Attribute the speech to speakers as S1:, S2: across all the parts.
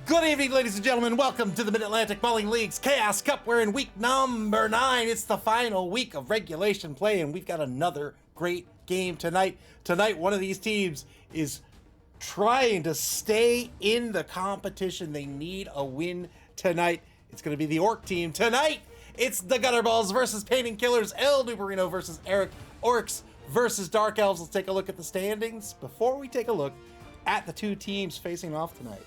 S1: Good evening, ladies and gentlemen. Welcome to the Mid-Atlantic Bowling League's Chaos Cup. We're in week number 9. It's the final week of regulation play, and we've got another great game tonight. Tonight, one of these teams is trying to stay in the competition. They need a win tonight. It's going to be the Orc team. Tonight, it's the Gutterballz versus Painting Killers, El Nubarino versus Eric, Orcs versus Dark Elves. Let's take a look at the standings before we take a look at the two teams facing off tonight.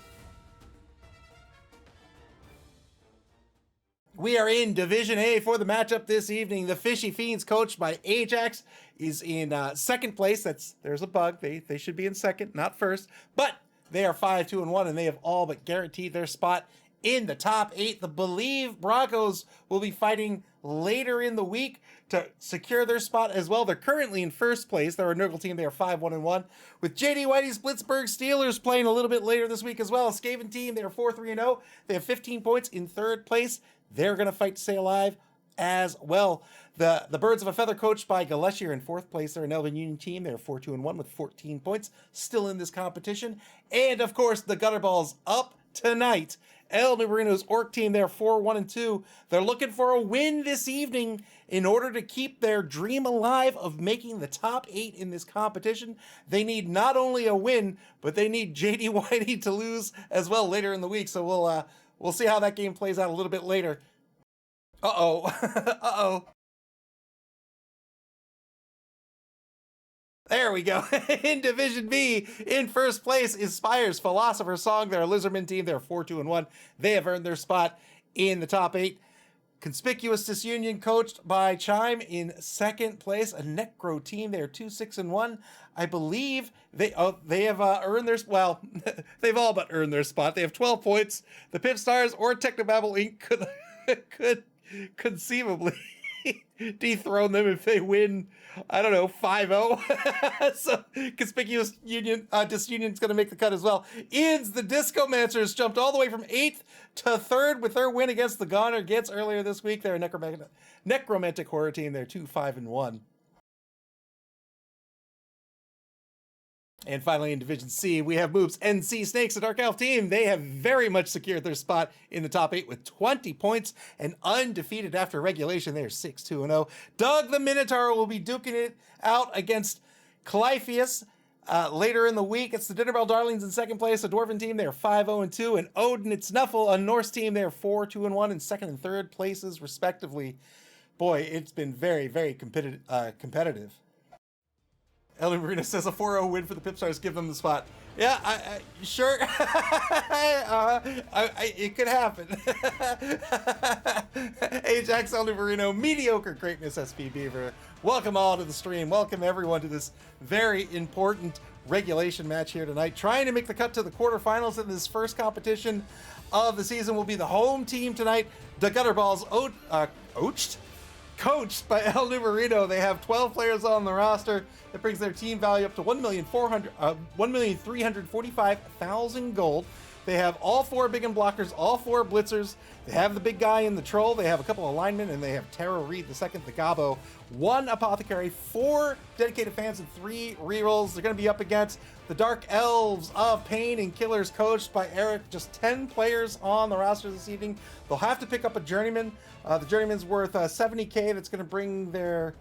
S1: We are in Division A for the matchup this evening. The Fishy Fiends, coached by Ajax, is in second place. There's a bug. They should be in second, not first. But they are 5-2-1, and they have all but guaranteed their spot in the top 8. The Believe Broncos will be fighting later in the week to secure their spot as well. They're currently in first place. They're a Nurgle team. They are 5-1-1. With JD Whitey's Blitzburg Steelers playing a little bit later this week as well. A Skaven team, they are 4-3-0. They have 15 points in third place. They're going to fight to stay alive as well. The Birds of a Feather, coached by Galeshi, are in fourth place. They're an Elven Union team. They're 4-2-1 with 14 points, still in this competition. And, of course, the Gutterballz up tonight. El Nubarino's Orc team, they're 4-1-2. They're looking for a win this evening in order to keep their dream alive of making the top 8 in this competition. They need not only a win, but they need JD Whitey to lose as well later in the week. So we'll see how that game plays out a little bit later. Uh-oh. Uh-oh. There we go. In Division B, in first place is Spire's Philosopher's Song. They're a Lizardman team. They're 4-2-1. They have earned their spot in the top 8. Conspicuous Disunion, coached by Chime, in second place. A Necro team. They are 2-6-1. I believe they have earned their, well, they've all but earned their spot. They have 12 points. The Pip Stars or Technobabble Inc. could conceivably dethrone them if they win, I don't know, 5-0. So Conspicuous Disunion's going to make the cut as well. Ian's the Discomancers jumped all the way from 8th to 3rd with their win against the Goner Gits earlier this week. They're a necromantic horror team. They're 2-5-1. And finally, in Division C, we have Moob's NC Snakes, a Dark Elf team. They have very much secured their spot in the top 8 with 20 points and undefeated after regulation. They're 6-2-0. Doug the Minotaur will be duking it out against Clypheus later in the week. It's the Dinnerbell Darlings in second place, a Dwarven team. They're 5-0-2. And Odin and Snuffle, a Norse team. They're 4-2-1 in second and third places, respectively. Boy, it's been very, very competitive. El Nubarino says a 4-0 win for the Pipstars, give them the spot. Yeah, sure. It could happen. Ajax, El Nubarino, mediocre greatness, SP Beaver. Welcome all to the stream. Welcome everyone to this very important regulation match here tonight. Trying to make the cut to the quarterfinals in this first competition of the season will be the home team tonight, the Gutterballz, coached by El Nubarino. They have 12 players on the roster. That brings their team value up to 1,345,000 gold. They have all 4 big and blockers, all 4 blitzers. They have the big guy in the troll. They have a couple of linemen, and they have Tara Reed II, the Gabo, 1 apothecary, 4 dedicated fans, and 3 rerolls. They're going to be up against the Dark Elves of Painting Killers, coached by Eric. Just 10 players on the roster this evening. They'll have to pick up a journeyman. The journeyman's worth 70K. That's going to bring their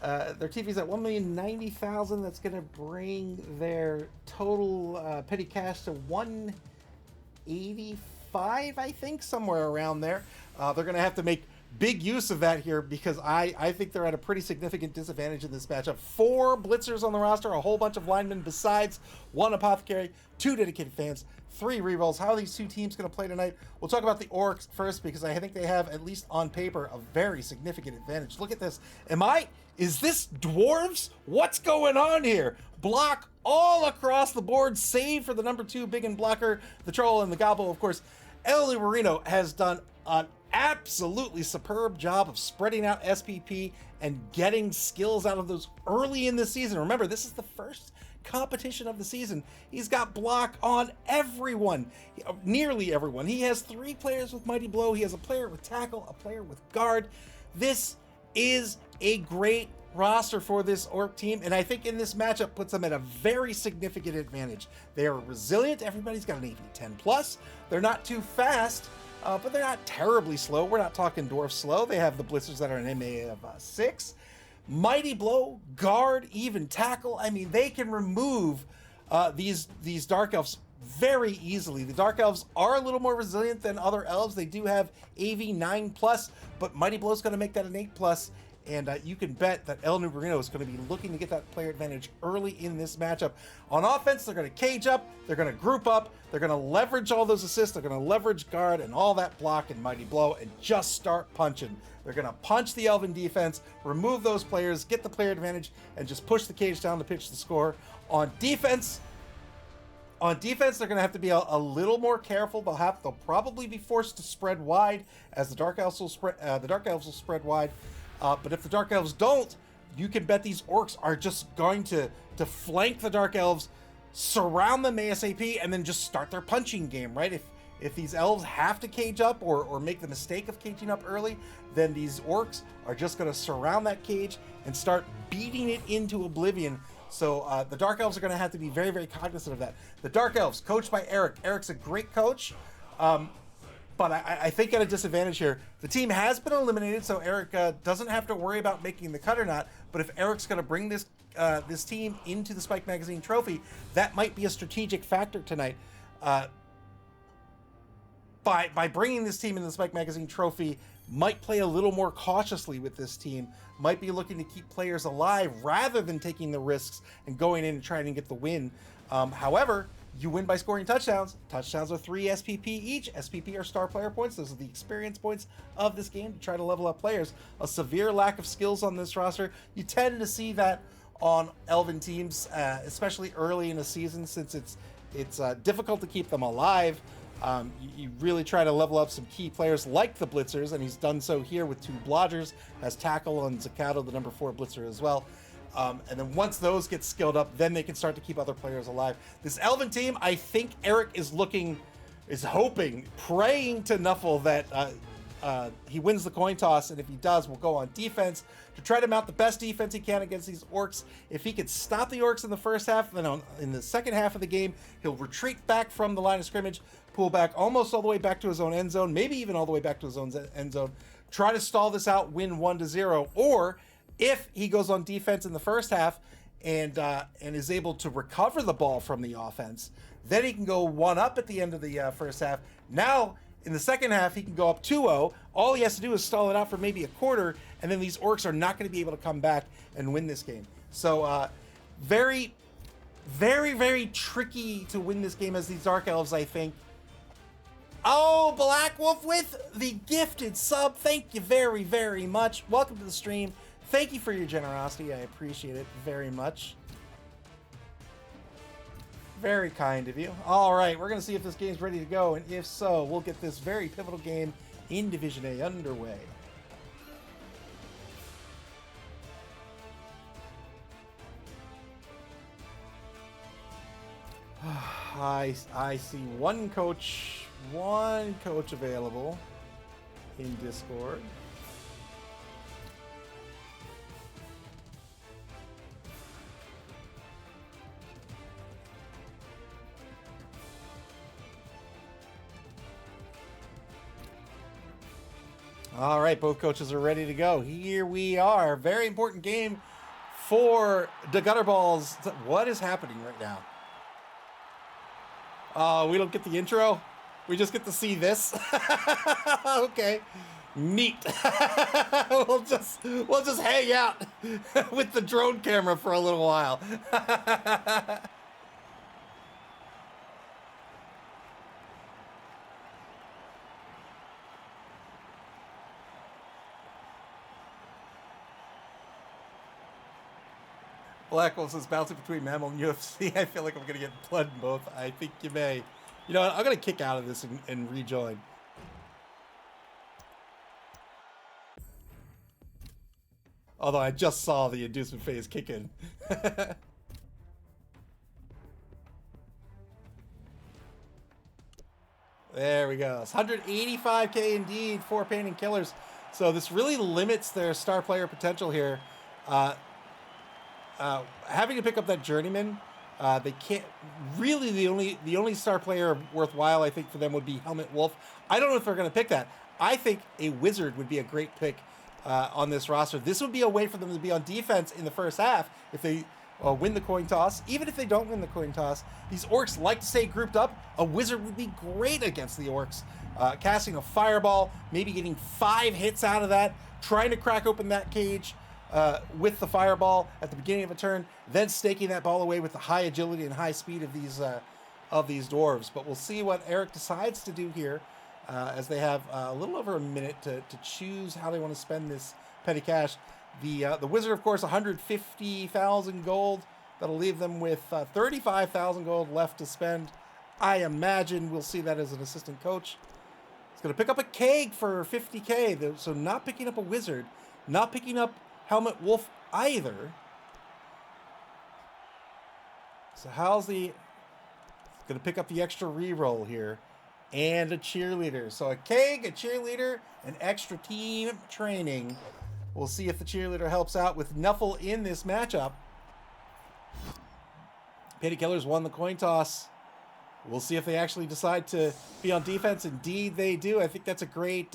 S1: TV's at 1,090,000. That's going to bring their total petty cash to 185, I think, somewhere around there. They're going to have to make big use of that here because I think they're at a pretty significant disadvantage in this matchup. 4 blitzers on the roster, a whole bunch of linemen besides 1 apothecary, 2 dedicated fans, 3 rerolls. How are these two teams going to play tonight? We'll talk about the Orcs first because I think they have, at least on paper, a very significant advantage. Look at this. Is this dwarves? What's going on here? Block all across the board, save for the number 2 big and blocker, the troll and the gobble. Of course, El Nubarino has done an absolutely superb job of spreading out SPP and getting skills out of those early in the season. Remember, this is the first competition of the season. He's got block on everyone, nearly everyone. He has 3 players with Mighty Blow. He has a player with tackle, a player with guard. This is a great roster for this Orc team, and I think in this matchup puts them at a very significant advantage. They are resilient. Everybody's got an AV 10 plus. They're not too fast, but they're not terribly slow. We're not talking dwarf slow. They have the blitzers that are an MA of 6. Mighty blow, guard, even tackle. I mean, they can remove these Dark Elves very easily. The Dark Elves are a little more resilient than other elves. They do have AV 9 plus, but Mighty blow is going to make that an 8 plus. And you can bet that El Nubarino is going to be looking to get that player advantage early in this matchup. On offense, they're going to cage up, they're going to group up, they're going to leverage all those assists, they're going to leverage guard and all that block and Mighty blow and just start punching. They're going to punch the Elven defense, remove those players, get the player advantage, and just push the cage down to pitch the score. On defense, they're going to have to be a little more careful. They'll probably be forced to spread wide, as the Dark Elves will spread wide. But if the Dark Elves don't, you can bet these Orcs are just going to flank the Dark Elves, surround them ASAP, and then just start their punching game, right? If these Elves have to cage up or make the mistake of caging up early, then these Orcs are just going to surround that cage and start beating it into oblivion. So the Dark Elves are going to have to be very, very cognizant of that. The Dark Elves, coached by Eric. Eric's a great coach. But I think at a disadvantage here. The team has been eliminated, so Eric doesn't have to worry about making the cut or not. But if Eric's going to bring this team into the Spike Magazine Trophy, that might be a strategic factor tonight. By bringing this team into the Spike Magazine Trophy, might play a little more cautiously with this team, might be looking to keep players alive rather than taking the risks and going in and trying to get the win. However, you win by scoring touchdowns. Touchdowns are 3 SPP each. SPP are star player points. Those are the experience points of this game to try to level up players. A severe lack of skills on this roster. You tend to see that on Elven teams, especially early in the season, since it's difficult to keep them alive. You really try to level up some key players like the Blitzers, and he's done so here with 2 Blodgers, has Tackle and Zakato, the number 4 Blitzer as well. And then once those get skilled up, then they can start to keep other players alive. This Elven team, I think Eric is hoping, praying to Nuffle that he wins the coin toss, and if he does, we'll go on defense to try to mount the best defense he can against these Orcs. If he could stop the Orcs in the first half, then in the second half of the game, he'll retreat back from the line of scrimmage, pull back almost all the way back to his own end zone, maybe even all the way back to his own end zone, try to stall this out, win 1-0, or if he goes on defense in the first half and is able to recover the ball from the offense, then he can go 1-up at the end of the first half. Now, in the second half, he can go up 2-0. All he has to do is stall it out for maybe a quarter, and then these Orcs are not going to be able to come back and win this game. So, very, very, very tricky to win this game as these Dark Elves, I think. Oh, Black Wolf with the gifted sub. Thank you very, very much. Welcome to the stream. Thank you for your generosity. I appreciate it very much. Very kind of you. All right, we're going to see if this game's ready to go, and if so, we'll get this very pivotal game in Division A underway. I see one coach available in Discord. All right, both coaches are ready to go. Here we are. Very important game for the Gutterballz. What is happening right now? We don't get the intro. We just get to see this. Okay, neat. we'll just hang out with the drone camera for a little while. Black Wolf says bouncing between MAML and UFC. I feel like I'm going to get blood in both. I think you may. You know what? I'm going to kick out of this and rejoin. Although I just saw the inducement phase kick in. There we go. It's 185k indeed for Painting Killers. So this really limits their star player potential here. Having to pick up that journeyman, they can't really. The only star player worthwhile, I think, for them would be Helmut Wolf. I don't know if they're going to pick that. I think a wizard would be a great pick on this roster. This would be a way for them to be on defense in the first half if they win the coin toss. Even if they don't win the coin toss, these orcs like to stay grouped up. A wizard would be great against the orcs. Casting a fireball, maybe getting 5 hits out of that, trying to crack open that cage with the fireball at the beginning of a turn, then staking that ball away with the high agility and high speed of these dwarves. But we'll see what Eric decides to do here, as they have a little over a minute to choose how they want to spend this petty cash. The wizard, of course, 150,000 gold. That'll leave them with 35,000 gold left to spend. I imagine we'll see that as an assistant coach. He's going to pick up a keg for 50k, so not picking up a wizard, not picking up Helmut Wolf either. So how's the... Going to pick up the extra reroll here. And a cheerleader. So a keg, a cheerleader, an extra team training. We'll see if the cheerleader helps out with Nuffle in this matchup. Petty Killers won the coin toss. We'll see if they actually decide to be on defense. Indeed, they do. I think that's a great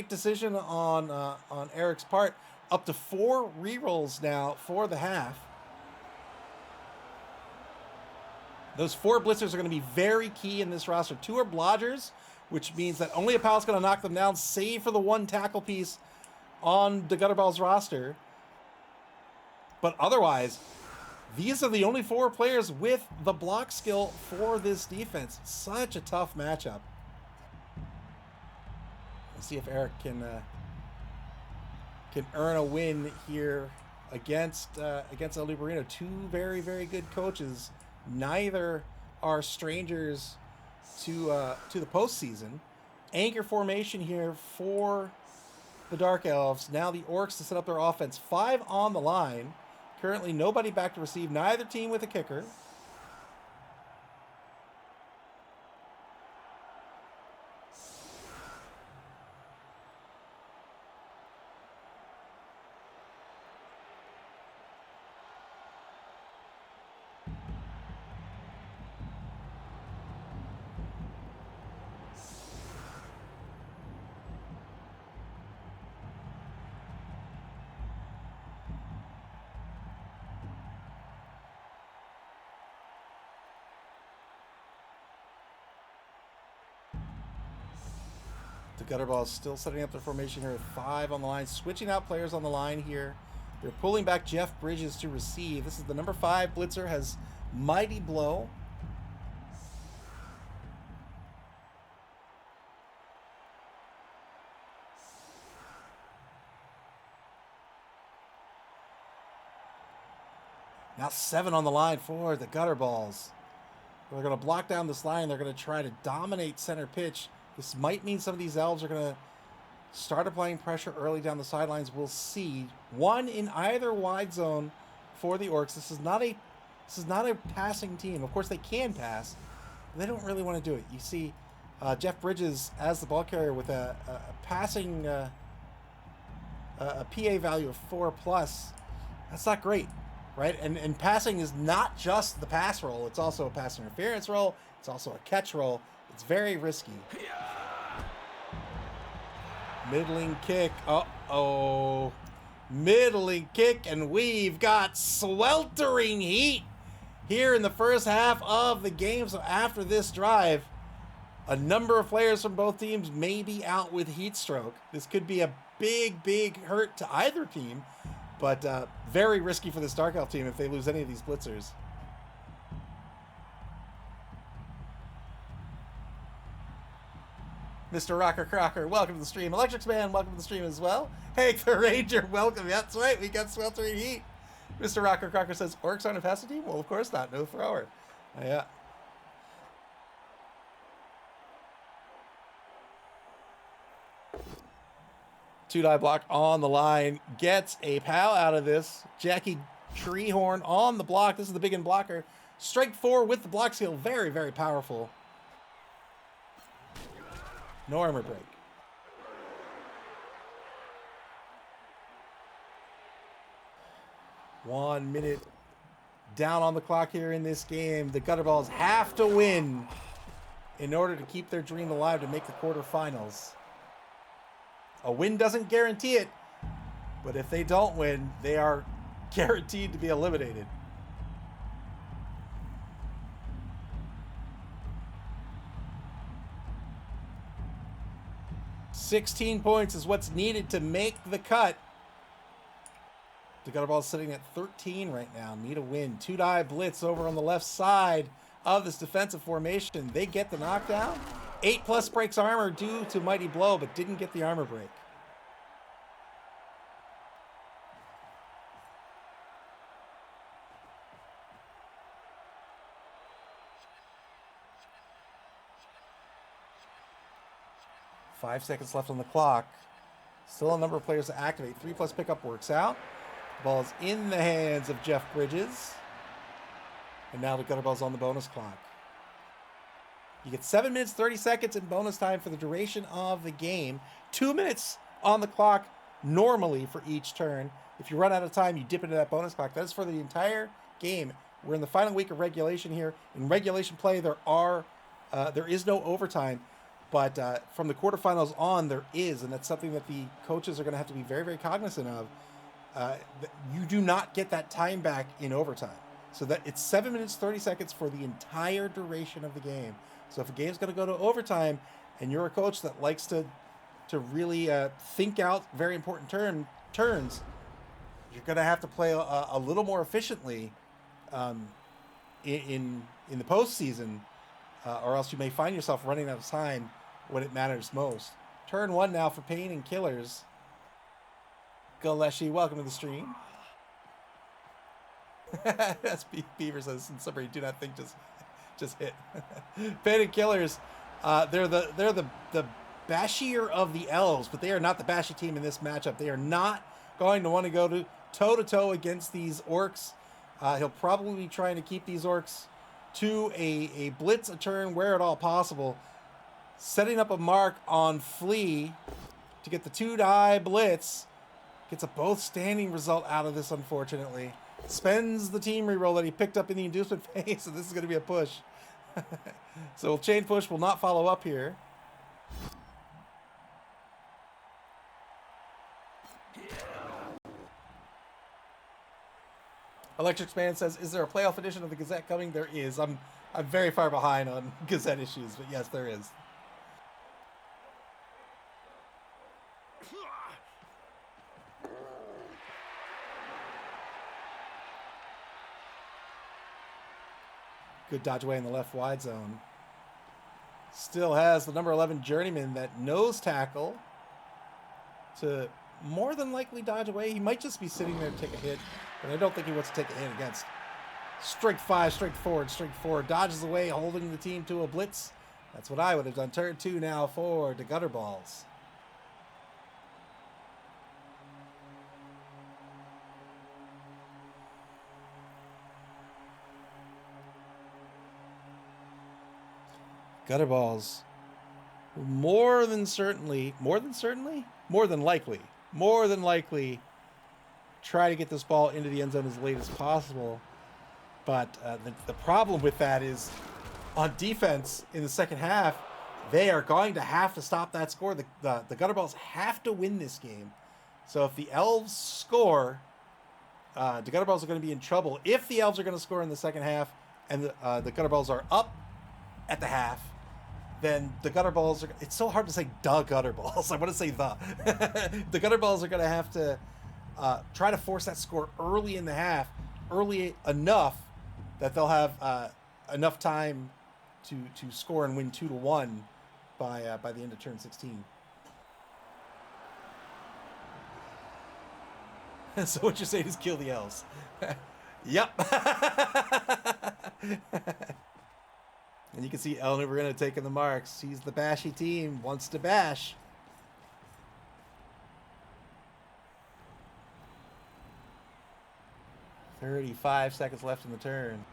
S1: decision on Eric's part. Up to 4 rerolls now for the half. Those 4 blitzers are going to be very key in this roster. 2 are blodgers, which means that only a pal's going to knock them down, save for the 1 tackle piece on the Gutterballz roster. But otherwise, these are the only 4 players with the block skill for this defense. Such a tough matchup. Let's see if Eric can earn a win here against El Lubarino. 2 very, very good coaches. Neither are strangers to the postseason. Anchor formation here for the Dark Elves. Now the Orcs to set up their offense. 5 on the line. Currently nobody back to receive. Neither team with a kicker. The Gutterballz still setting up their formation here with 5 on the line, switching out players on the line here. They're pulling back Jeff Bridges to receive. This is the number 5 blitzer, has Mighty Blow. Now 7 on the line for the Gutterballz. They're going to block down this line. They're going to try to dominate center pitch. This might mean some of these elves are going to start applying pressure early down the sidelines. We'll see. 1 in either wide zone for the Orcs. This is not a passing team. Of course, they can pass. But they don't really want to do it. You see Jeff Bridges as the ball carrier with a passing a PA value of 4+. That's not great, right? And passing is not just the pass roll. It's also a pass interference roll. It's also a catch roll. It's very risky. Middling kick. Uh-oh. Middling kick, and we've got sweltering heat here in the first half of the game. So after this drive, a number of players from both teams may be out with heat stroke. This could be a big, big hurt to either team, but very risky for this Dark Elf team if they lose any of these blitzers. Mr. Rocker Crocker, welcome to the stream. Electrics Man, welcome to the stream as well. Hank the Ranger, welcome. That's right, we got sweltering heat. Mr. Rocker Crocker says, Orcs aren't a passing team? Well, of course not. No thrower. Yeah. Two-die block on the line. Gets a pal out of this. Jackie Treehorn on the block. This is the big end blocker. Strike 4 with the block skill. Very, very powerful. No armor break. 1 minute down on the clock here in this game. The Gutterballz have to win in order to keep their dream alive to make the quarterfinals. A win doesn't guarantee it, but if they don't win, they are guaranteed to be eliminated. $16 points is what's needed to make the cut. The Gutterballz sitting at 13 right now. Need a win. 2-die blitz over on the left side of this defensive formation. They get the knockdown. 8+ breaks armor due to Mighty Blow, but didn't get the armor break. Five seconds left on the clock. Still a number of players to activate. 3+ pickup works out. The ball is in the hands of Jeff Bridges. And now the Gutterballz on the bonus clock. You get 7 minutes, 30 seconds in bonus time for the duration of the game. 2 minutes on the clock normally for each turn. If you run out of time, you dip into that bonus clock. That is for the entire game. We're in the final week of regulation here. In regulation play, there is no overtime. But from the quarterfinals on, there is, and that's something that the coaches are going to have to be very, very cognizant of. You do not get that time back in overtime. So that it's 7 minutes, 30 seconds for the entire duration of the game. So if a game's going to go to overtime, and you're a coach that likes to really think out very important turns, you're going to have to play a little more efficiently in the postseason, or else you may find yourself running out of time when it matters most. Turn 1 now for Pain and Killers. Galeshi, welcome to the stream. That's Beaver says, in summary, do not think, just hit. Pain and Killers, they're the bashier of the elves, but they are not the bashy team in this matchup. They are not going to want to go toe-to-toe against these orcs. He'll probably be trying to keep these orcs to a blitz a turn where at all possible, setting up a mark on Flea to get the 2-die blitz. Gets a both standing result out of this, unfortunately. Spends the team reroll that he picked up in the inducement phase, so this is going to be a push. So chain push will not follow up here. Electric Man says, is there a playoff edition of the Gazette coming? There is. I'm very far behind on Gazette issues, but yes, there is. Good dodge away in the left wide zone. Still has the number 11 Journeyman, that nose tackle to more than likely dodge away. He might just be sitting there to take a hit, but I don't think he wants to take a hit against. Strike 5, strike forward, dodges away, holding the team to a blitz. That's what I would have done. Turn 2 now for the Gutterballz. Gutterballz more than likely try to get this ball into the end zone as late as possible. But the problem with that is on defense in the second half, they are going to have to stop that score. The Gutterballz have to win this game. So if the Elves score, the Gutterballz are going to be in trouble. If the Elves are going to score in the second half and the Gutterballz are up at the half, then the Gutterballz are... It's so hard to say the Gutterballz. I want to say the. The Gutterballz are going to have to try to force that score early in the half, early enough that they'll have enough time to score and win 2-1 by the end of turn 16. So what you're saying is kill the Elves. Yep. And you can see El Nubarina taking the marks. He's the bashy team, wants to bash. "35 seconds left in the turn.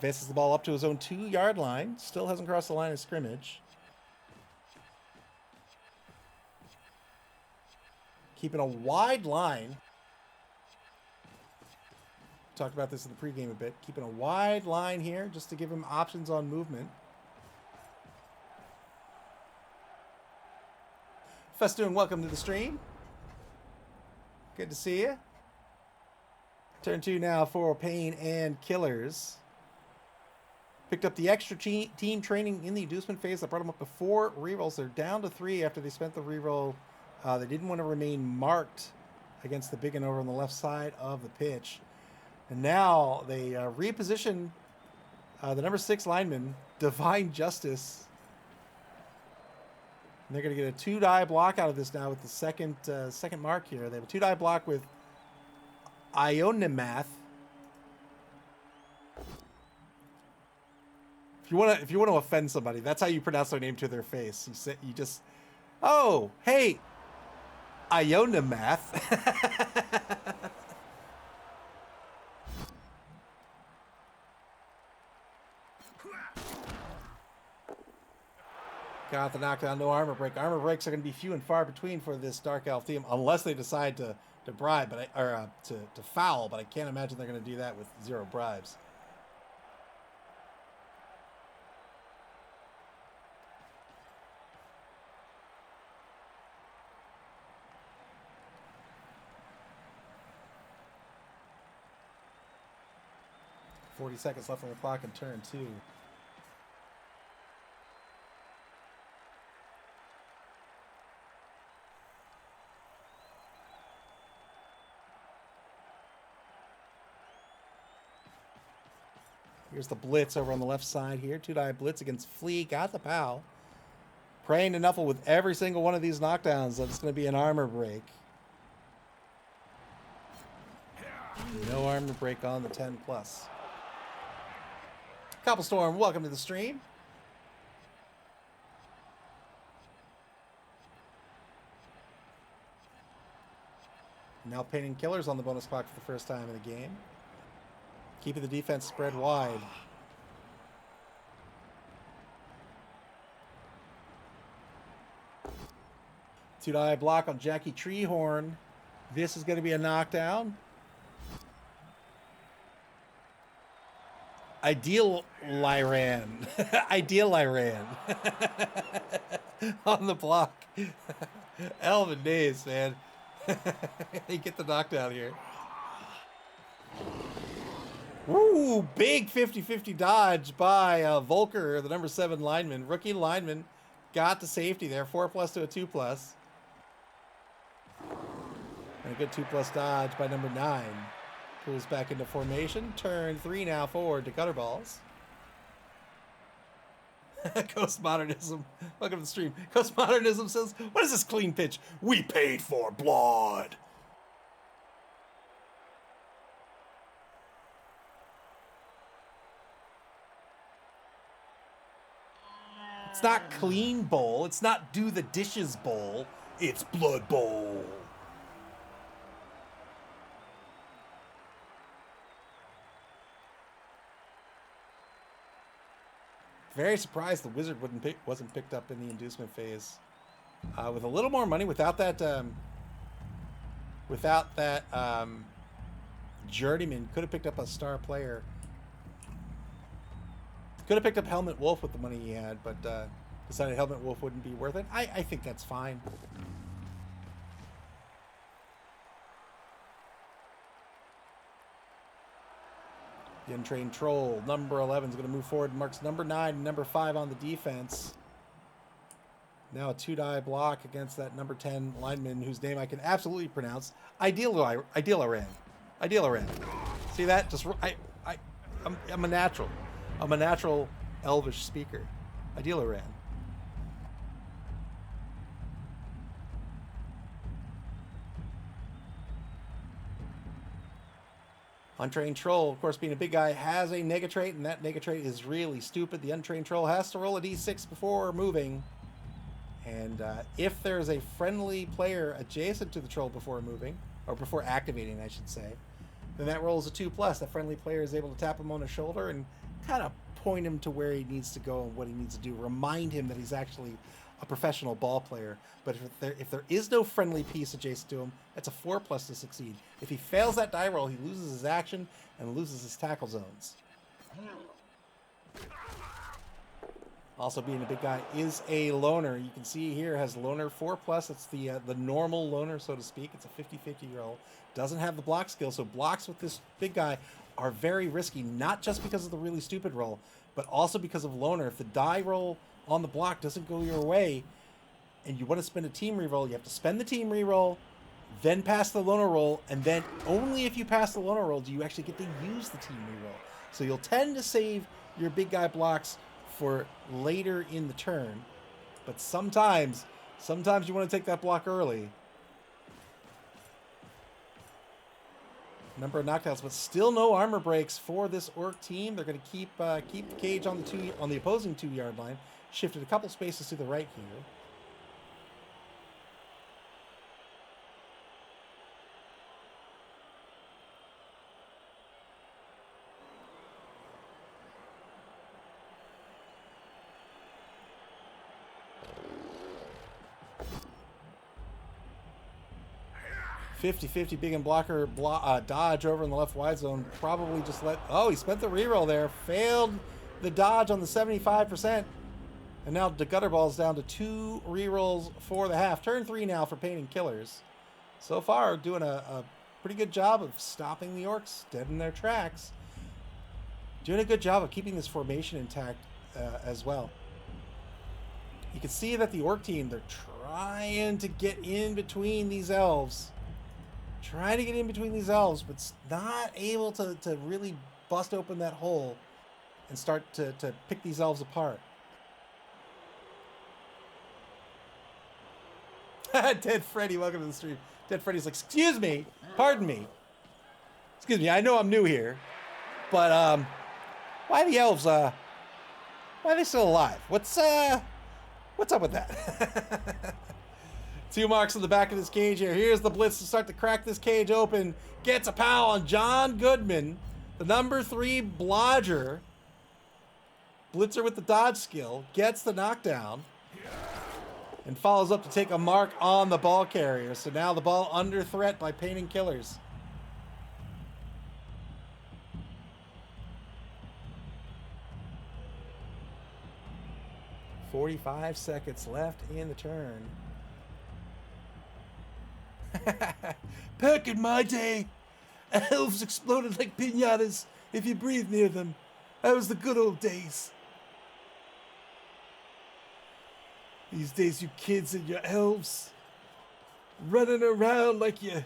S1: Advances the ball up to his own 2-yard line. Still hasn't crossed the line of scrimmage. Keeping a wide line. Talked about this in the pregame a bit. Keeping a wide line here just to give him options on movement. Festoon, welcome to the stream. Good to see you. Turn 2 now for Payne and Killers. Picked up the extra team training in the inducement phase. That brought them up to 4 rerolls. They're down to 3 after they spent the reroll. They didn't want to remain marked against the big one over on the left side of the pitch. And now they reposition the number 6 lineman, Divine Justice. And they're going to get a 2-die block out of this now with the second mark here. They have a 2-die block with Ionimath. If you want to offend somebody, that's how you pronounce their name to their face. You just, oh, hey, Ionimath. Got the knockdown, no armor break. Armor breaks are going to be few and far between for this Dark Elf team, unless they decide to bribe, to foul. But I can't imagine they're going to do that with 0 bribes. $40 seconds left on the clock in turn 2. Here's the blitz over on the left side here. 2-die blitz against Flea. Got the POW. Praying to Nuffle with every single one of these knockdowns that it's going to be an armor break. No armor break on the 10+. Cobblestorm, welcome to the stream. Now painting Killers on the bonus clock for the first time in the game. Keeping the defense spread wide. Two-die block on Jackie Treehorn. This is going to be a knockdown. Ideal Lyran. Ideal Lyran. On the block. Elvin Days, man. They get the knockdown here. Woo! Big 50-50 dodge by Volker, the number 7 lineman. Rookie lineman got the safety there. 4+ to a 2+. And a good 2+ dodge by number 9. Pulls back into formation. Turn 3 now forward to Gutterballz. Ghost Modernism. Welcome to the stream. Ghost Modernism says, what is this clean pitch? We paid for blood. It's not clean bowl. It's not do the dishes bowl. It's blood bowl. Very surprised the Wizard wasn't picked up in the inducement phase. With a little more money, without that journeyman, could have picked up a star player. Could have picked up Helmet Wolf with the money he had, but decided Helmet Wolf wouldn't be worth it. I think that's fine. The Untrained Troll, number 11, is going to move forward and marks number 9 and number 5 on the defense. Now a 2-die block against that number 10 lineman whose name I can absolutely pronounce. Ideal Iran. See that? Just I'm a natural. I'm a natural Elvish speaker. Ideal Iran. Untrained Troll, of course, being a big guy, has a negatrait, and that negatrait is really stupid. The Untrained Troll has to roll a d6 before moving. And if there's a friendly player adjacent to the Troll before moving, or before activating, I should say, then that rolls a 2+. The friendly player is able to tap him on the shoulder and kind of point him to where he needs to go and what he needs to do. Remind him that he's actually a professional ball player. But if there is no friendly piece adjacent to him, that's a 4+ to succeed. If he fails that die roll, he loses his action and loses his tackle zones. Also being a big guy is a loner. You can see here has loner 4+. It's the normal loner, so to speak. It's a 50-50 roll. Doesn't have the block skill, so blocks with this big guy are very risky, not just because of the really stupid roll, but also because of loner. If the die roll on the block doesn't go your way and you want to spend a team reroll, you have to spend the team reroll, then pass the loner roll, and then only if you pass the loner roll do you actually get to use the team reroll. So you'll tend to save your big guy blocks for later in the turn, but sometimes you want to take that block early. Number of knockdowns, but still no armor breaks for this orc team. They're going to keep the cage on the opposing 2-yard line. Shifted a couple spaces to the right here. .50 big and blocker dodge over in the left wide zone. Probably just he spent the reroll there. Failed the dodge on the 75%. And now the Gutterballz down to 2 rerolls for the half. Turn 3 now for Painting Killers. So far, doing a pretty good job of stopping the orcs dead in their tracks. Doing a good job of keeping this formation intact as well. You can see that the orc team, they're trying to get in between these elves. Trying to get in between these elves, but not able to really bust open that hole and start to pick these elves apart. Dead Freddy, welcome to the stream. Dead Freddy's like, excuse me, pardon me. Excuse me, I know I'm new here, but why the elves, why are they still alive? What's up with that? 2 marks on the back of this cage here. Here's the blitz to start to crack this cage open. Gets a pal on John Goodman, the number 3 blodger. Blitzer with the dodge skill, gets the knockdown, and follows up to take a mark on the ball carrier. So now the ball under threat by Painting Killers. .45 seconds left in the turn. Back in my day, elves exploded like piñatas if you breathed near them. That was the good old days. These days, you kids and your elves running around like you're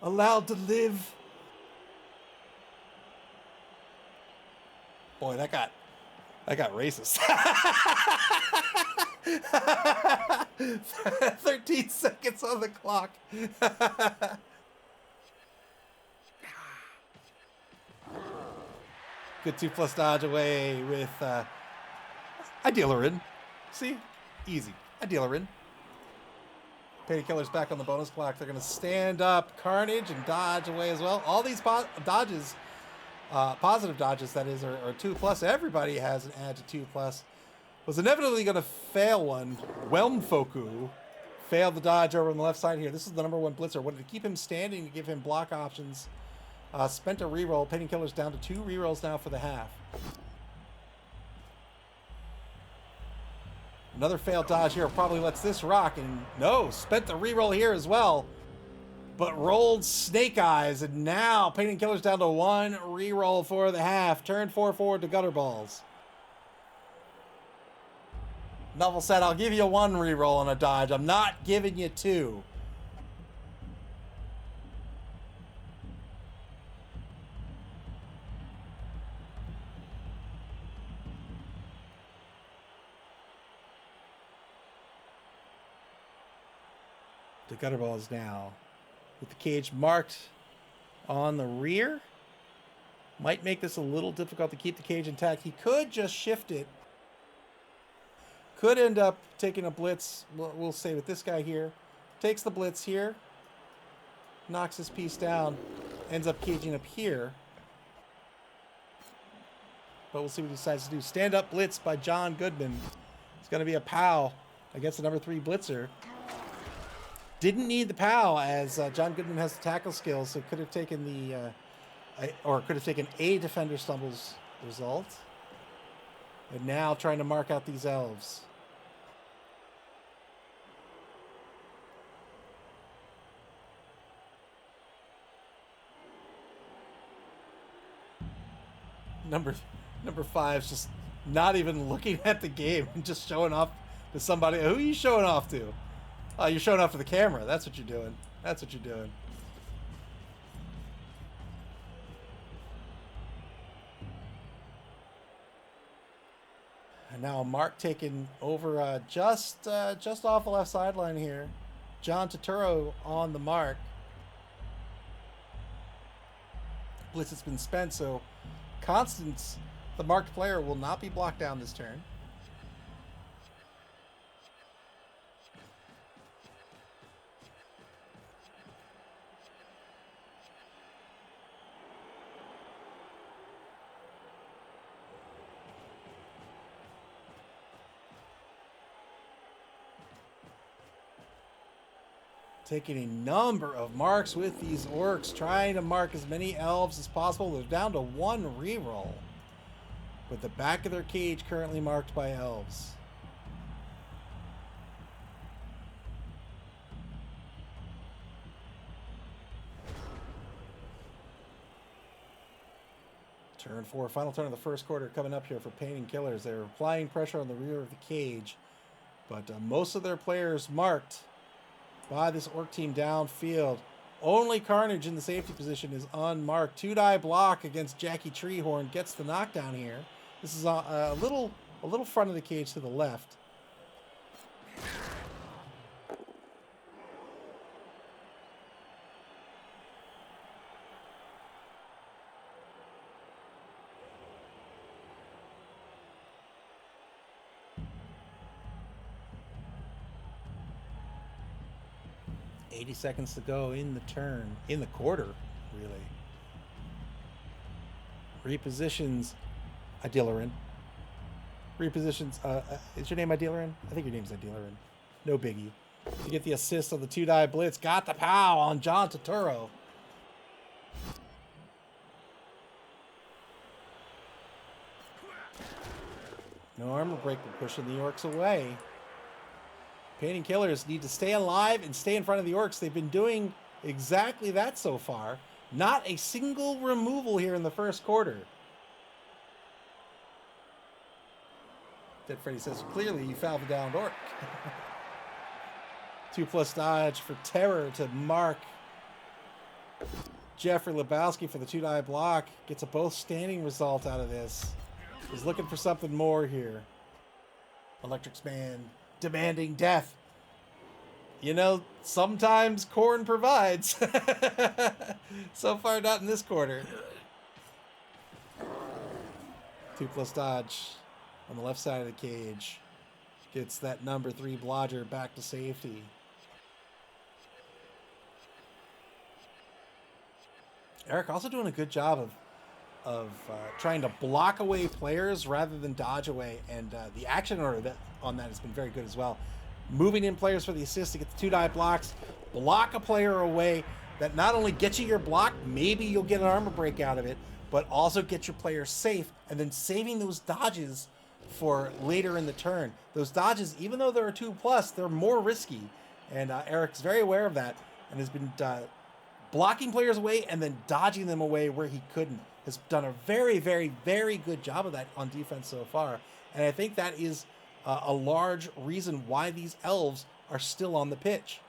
S1: allowed to live. Boy, that got racist. 13 seconds on the clock. Good 2+ dodge away with Idealerin. See? Easy. Idealerin. Painting Killers back on the bonus clock. They're going to stand up Carnage and dodge away as well. All these dodges, positive dodges, that is, are 2+. Everybody has an add to 2+. Was inevitably going to fail one. Whelmfoku failed the dodge over on the left side here. This is the number 1 blitzer. Wanted to keep him standing to give him block options. Spent a reroll. Painting Killers down to 2 rerolls now for the half. Another failed dodge here probably lets this rock. And no, spent the reroll here as well. But rolled Snake Eyes. And now Painting Killers down to 1 reroll for the half. Turn 4 forward to Gutterballz. Novel said, I'll give you 1 reroll on a dodge. I'm not giving you 2. The Gutterballz now with the cage marked on the rear. Might make this a little difficult to keep the cage intact. He could just shift it. Could end up taking a blitz. We'll say with this guy here. Takes the blitz here. Knocks his piece down. Ends up caging up here. but we'll see what he decides to do. Stand-up blitz by John Goodman. It's going to be a POW against the number 3 blitzer. Didn't need the POW as John Goodman has the tackle skills, so could have taken the, could have taken a defender stumbles result. And now trying to mark out these elves. Number 5's just not even looking at the game and just showing off to somebody. Who are you showing off to? Oh, you're showing off to the camera. That's what you're doing. That's what you're doing. And now Mark taking over just off the left sideline here. John Turturro on the mark. Blitz has been spent, so Constance, the marked player, will not be blocked down this turn. Taking a number of marks with these orcs, trying to mark as many elves as possible. They're down to 1 reroll, with the back of their cage currently marked by elves. Turn 4, final turn of the first quarter coming up here for Painting Killers. They're applying pressure on the rear of the cage, but most of their players marked by this orc team downfield. Only Carnage in the safety position is unmarked. 2-die block against Jackie Treehorn gets the knockdown here. This is a little front of the cage to the left. Seconds to go in the turn, in the quarter, really. Repositions Adilaran. Repositions, is your name Adilaran? I think your name's Adilaran. No biggie. To get the assist on the 2-die blitz. Got the POW on John Turturro. No armor break, but pushing the orcs away. Painting Killers need to stay alive and stay in front of the orcs. They've been doing exactly that so far. Not a single removal here in the first quarter. Dead Freddy says, clearly you fouled the downed orc. 2+ dodge for Terror to mark. Jeffrey Lebowski for the 2-die block. Gets a both standing result out of this. He's looking for something more here. Electric's man demanding death. You know, sometimes corn provides. So far, not in this quarter. 2+ dodge on the left side of the cage. Gets that number 3 blodger back to safety. Eric also doing a good job of trying to block away players rather than dodge away, and the action order on that has been very good as well. Moving in players for the assist to get the 2-die blocks, block a player away that not only gets you your block, maybe you'll get an armor break out of it, but also get your player safe, and then saving those dodges for later in the turn. Those dodges, even though they're a 2+, they're more risky, and Eric's very aware of that and has been blocking players away and then dodging them away where he couldn't. Has done a very, very, very good job of that on defense so far. And I think that is a large reason why these elves are still on the pitch.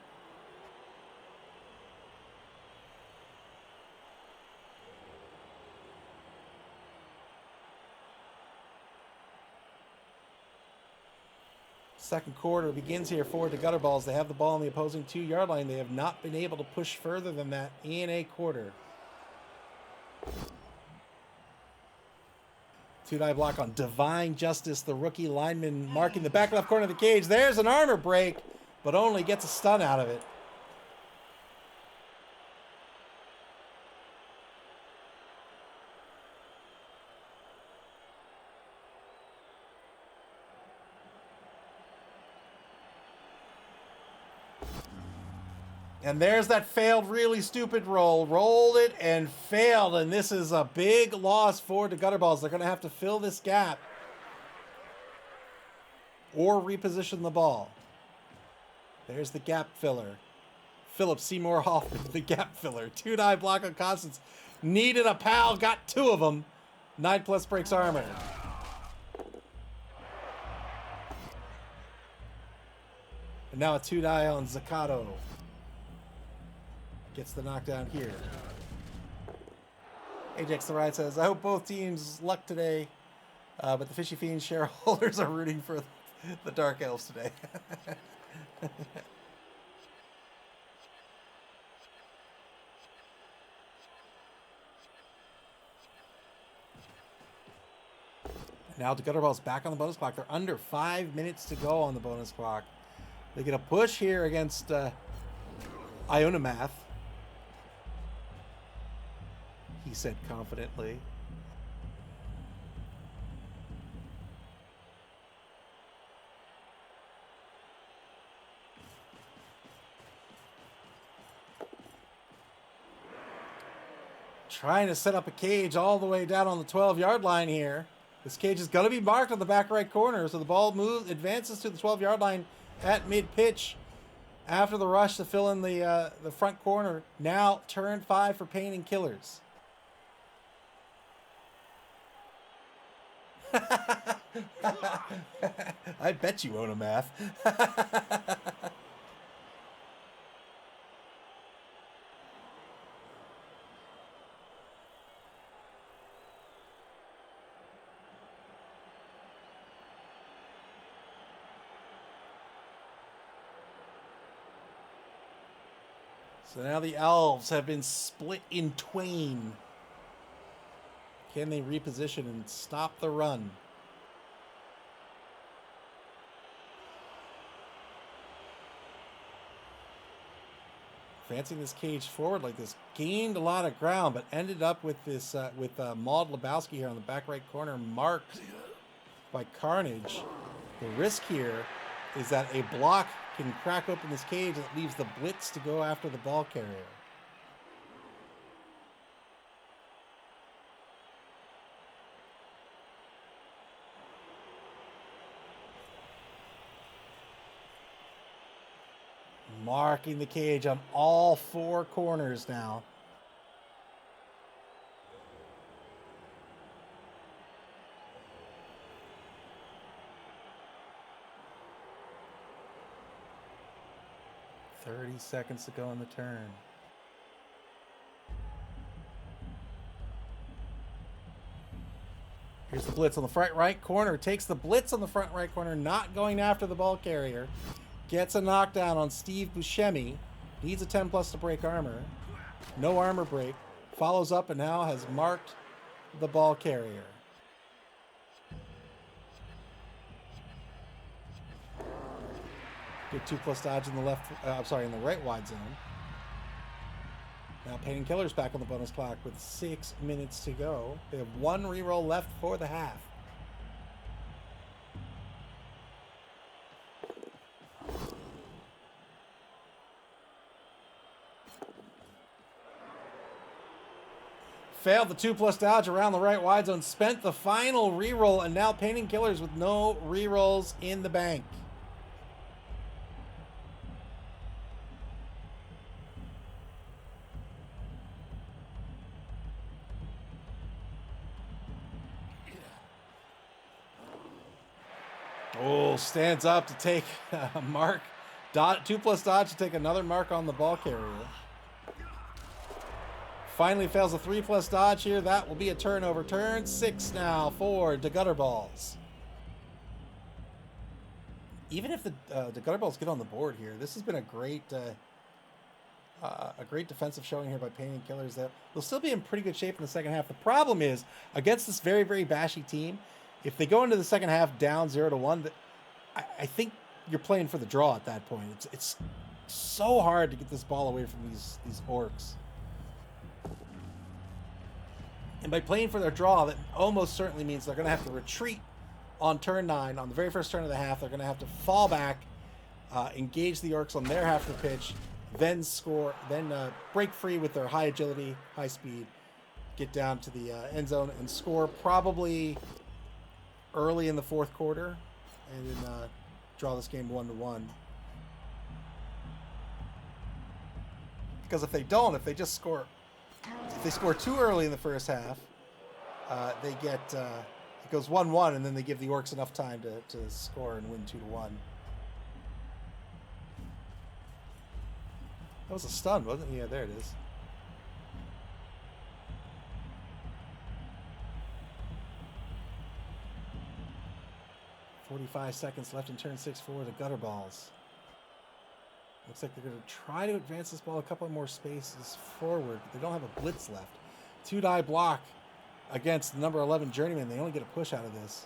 S1: Second quarter begins here for the Gutterballz. They have the ball on the opposing 2-yard line. They have not been able to push further than that in a quarter. 2-die block on Divine Justice, the rookie lineman, marking the back left corner of the cage. There's an armor break, but only gets a stun out of it. And there's that failed, really stupid roll. Rolled it and failed. And this is a big loss for the Gutterballz. They're going to have to fill this gap or reposition the ball. There's the gap filler. Philip Seymour Hoffman, the gap filler. 2-die block on Constance. Needed a pal, got 2 of them. 9+ breaks armor. And now a 2-die on Zaccato. Gets the knockdown here. Ajax the Ride says, I hope both teams luck today, but the Fishy Fiends shareholders are rooting for the Dark Elves today. Now the Gutterballz back on the bonus clock. They're under 5 minutes to go on the bonus clock. They get a push here against Ionomath. He said confidently. Trying to set up a cage all the way down on the 12-yard line here. This cage is going to be marked on the back right corner, so the ball advances to the 12-yard line at mid-pitch after the rush to fill in the front corner. Now turn 5 for Pain and Killers. I bet you own a math. So now the Elves have been split in twain. Can they reposition and stop the run? Advancing this cage forward like this, gained a lot of ground, but ended up with this Maud Lebowski here on the back right corner, marked by Carnage. The risk here is that a block can crack open this cage and it leaves the blitz to go after the ball carrier. Marking the cage on all 4 corners now. "30 seconds to go in the turn." Here's the blitz on the front right corner. Takes the blitz on the front right corner, not going after the ball carrier. Gets a knockdown on Steve Buscemi. Needs a 10+ to break armor. No armor break. Follows up and now has marked the ball carrier. Good 2+ dodge in the left, in the right wide zone. Now Pain and Killer's back on the bonus clock with 6 minutes to go. They have 1 reroll left for the half. Failed the 2+ dodge around the right wide zone. Spent the final reroll, and now Pain and Killers with no rerolls in the bank. Oh, stands up to take a mark. 2+ dodge to take another mark on the ball carrier. Finally fails a 3+ dodge here. That will be a turnover. Turn 6 now for the Gutterballz. Even if the Gutterballz get on the board here, this has been a great defensive showing here by Pain and Killers. They'll still be in pretty good shape in the second half. The problem is, against this very, very bashy team, if they go into the second half down 0-1, I think you're playing for the draw at that point. It's so hard to get this ball away from these orcs. And by playing for their draw, that almost certainly means they're going to have to retreat on turn 9. On the very first turn of the half, they're going to have to fall back, engage the orcs on their half of the pitch. then score, then break free with their high agility, high speed, get down to the end zone and score probably early in the fourth quarter, and then draw this game 1-1. Because if they don't, if they score too early in the first half, they get it goes 1-1, and then they give the Orcs enough time to score and win 2-1. That was a stun, wasn't it? Yeah, there it is. "45 seconds left in turn 6 for the Gutterballz." Looks like they're going to try to advance this ball a couple more spaces forward, but they don't have a blitz left. 2-die block against the number 11 Journeyman. They only get a push out of this.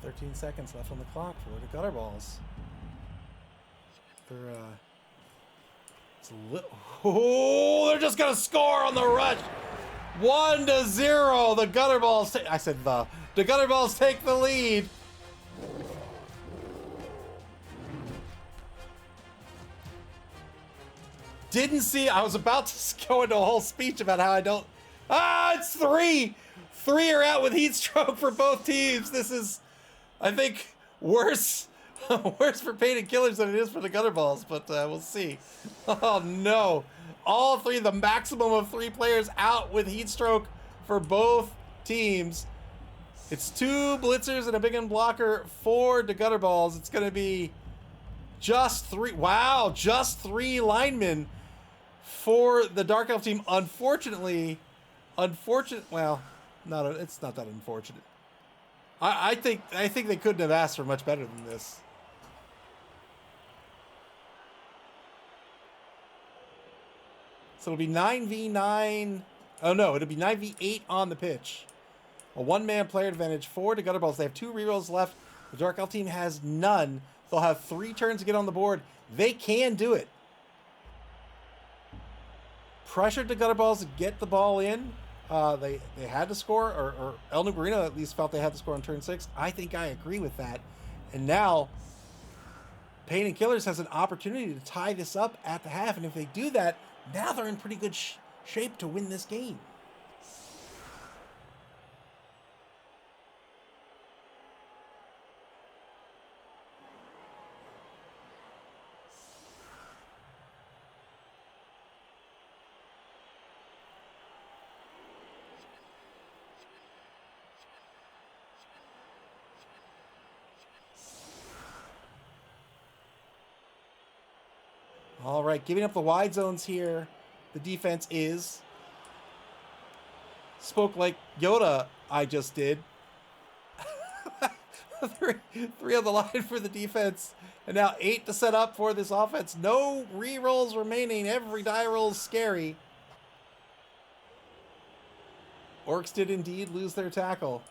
S1: "13 seconds left on the clock for the Gutterballz." They're just gonna score on the rush. 1-0. The Gutterballz. The Gutterballz take the lead. Didn't see. I was about to go into a whole speech about how I don't. It's 3. 3 are out with heat stroke for both teams. This is, I think, worse for Painted Killers than it is for the Gutterballz, but we'll see. Oh no. All 3, the maximum of 3 players out with heat stroke for both teams. It's 2 blitzers and a big end blocker for the Gutterballz. It's going to be just 3. Wow, just 3 linemen for the Dark Elf team. Unfortunately, well, it's not that unfortunate. I think they couldn't have asked for much better than this. So it'll be 9v9. Oh no, it'll be 9v8 on the pitch. A 1-man player advantage for the Gutterballz. They have 2 rerolls left. The Dark Elf team has none. They'll have 3 turns to get on the board. They can do it. Pressured the Gutterballz to get the ball in. They had to score, or El Nubarino at least felt they had to score on turn 6. I think I agree with that. And now Painted Killers has an opportunity to tie this up at the half, and if they do that, now they're in pretty good shape to win this game. All right, giving up the wide zones here. The defense is. Spoke like Yoda, I just did. 3 on the line for the defense. And now 8 to set up for this offense. No re-rolls remaining. Every die roll is scary. Orcs did indeed lose their tackle.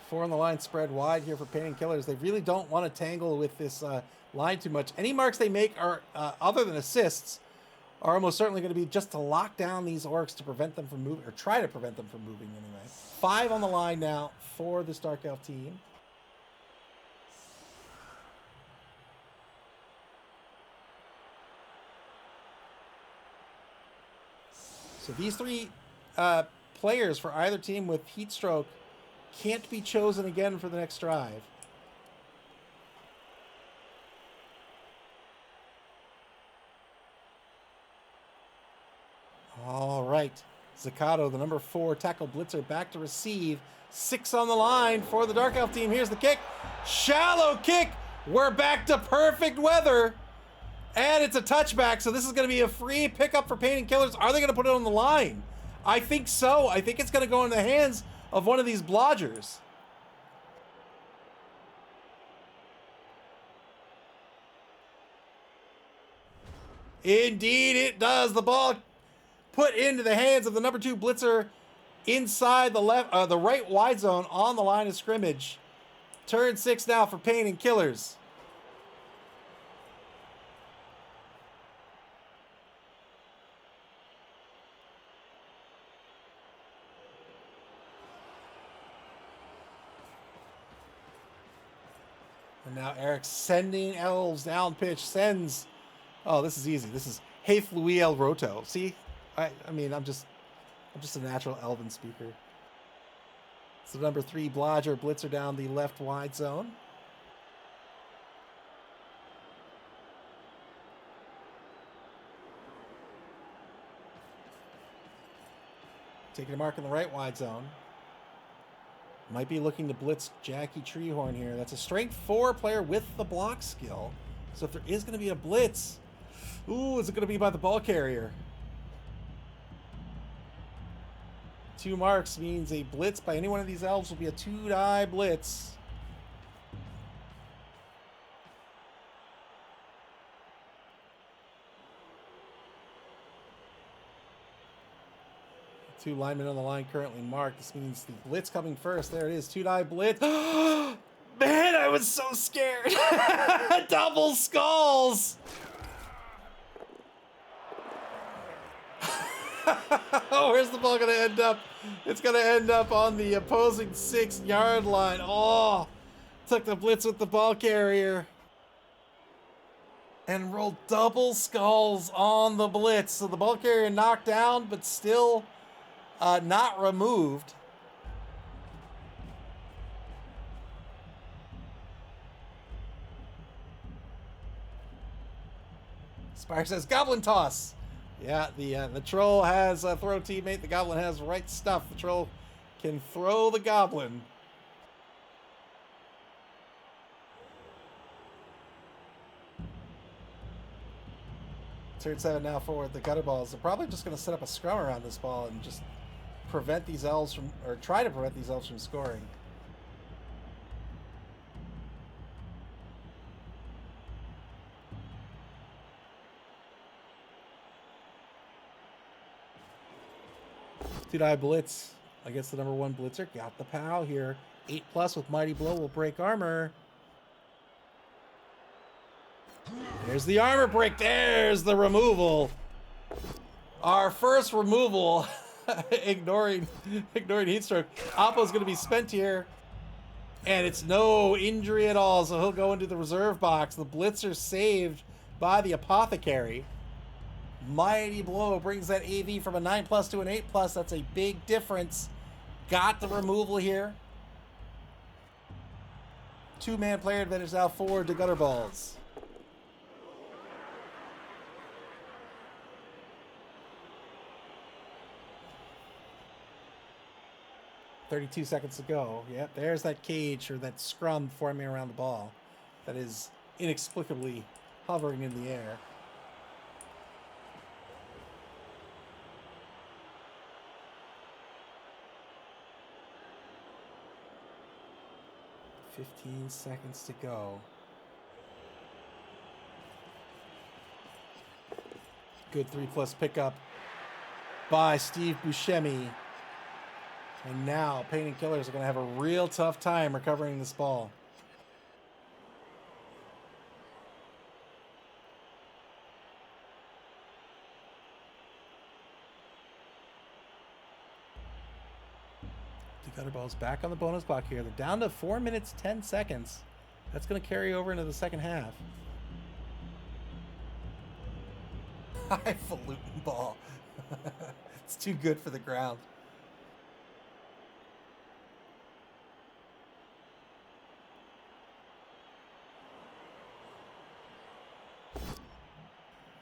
S1: Four on the line, spread wide here for Painted Killers. They really don't want to tangle with this line too much. Any marks they make are, other than assists, are almost certainly going to be just to lock down these Orcs to prevent them from moving, or try to prevent them from moving anyway. 5 on the line now for this Dark Elf team. So these 3 players for either team with heat stroke can't be chosen again for the next drive. All right. Zaccato, the number 4 tackle blitzer, back to receive. 6 on the line for the Dark Elf team. Here's the kick. Shallow kick. We're back to perfect weather. And it's a touchback, so this is going to be a free pickup for Painted Killers. Are they going to put it on the line? I think so. I think it's going to go in the hands of one of these blodgers. Indeed it does. The ball put into the hands of the number 2 blitzer inside the right wide zone on the line of scrimmage. Turn 6 now for Pain and Killers. And now Eric sending elves down pitch. Sends. Oh, this is easy. This is Hey Flui El Roto. See? I mean, I'm just a natural Elven speaker. So number 3, Blodger, blitzer down the left wide zone. Taking a mark in the right wide zone. Might be looking to blitz Jackie Treehorn here. That's a strength 4 player with the block skill. So if there is going to be a blitz, ooh, is it going to be by the ball carrier? 2 marks means a blitz by any one of these elves will be a 2-die blitz. Two linemen on the line currently marked. This means the blitz coming first. There it is. 2-die blitz. Man, I was so scared. Double skulls. Oh, where's the ball going to end up? It's going to end up on the opposing 6-yard line. Oh, took the blitz with the ball carrier. And rolled double skulls on the blitz. So the ball carrier knocked down, but still not removed. Spire says Goblin Toss. Yeah, the troll has a throw teammate. The goblin has right stuff. The troll can throw the goblin. Turn 7 now forward. The Gutterballz. They're probably just going to set up a scrum around this ball and just prevent these elves from, or try to prevent these elves from scoring. Two-die blitz against the number 1 blitzer. Got the POW here. 8+ with Mighty Blow will break armor. There's the armor break. There's the removal. Our first removal. ignoring heat stroke. Oppo's going to be spent here. And it's no injury at all. So he'll go into the reserve box. The blitzer saved by the apothecary. Mighty Blow brings that AV from a 9+ to an 8+. That's a big difference. Got the removal here. 2-man player advantage now forward to Gutterballz. .32 seconds to go. Yep, there's that cage or that scrum forming around the ball that is inexplicably hovering in the air. .15 seconds to go. Good 3+ pickup by Steve Buscemi. And now Pain and Killers are going to have a real tough time recovering this ball. The Gutterballz back on the bonus clock here. They're down to 4 minutes, 10 seconds. That's going to carry over into the second half. Highfalutin ball. It's too good for the ground.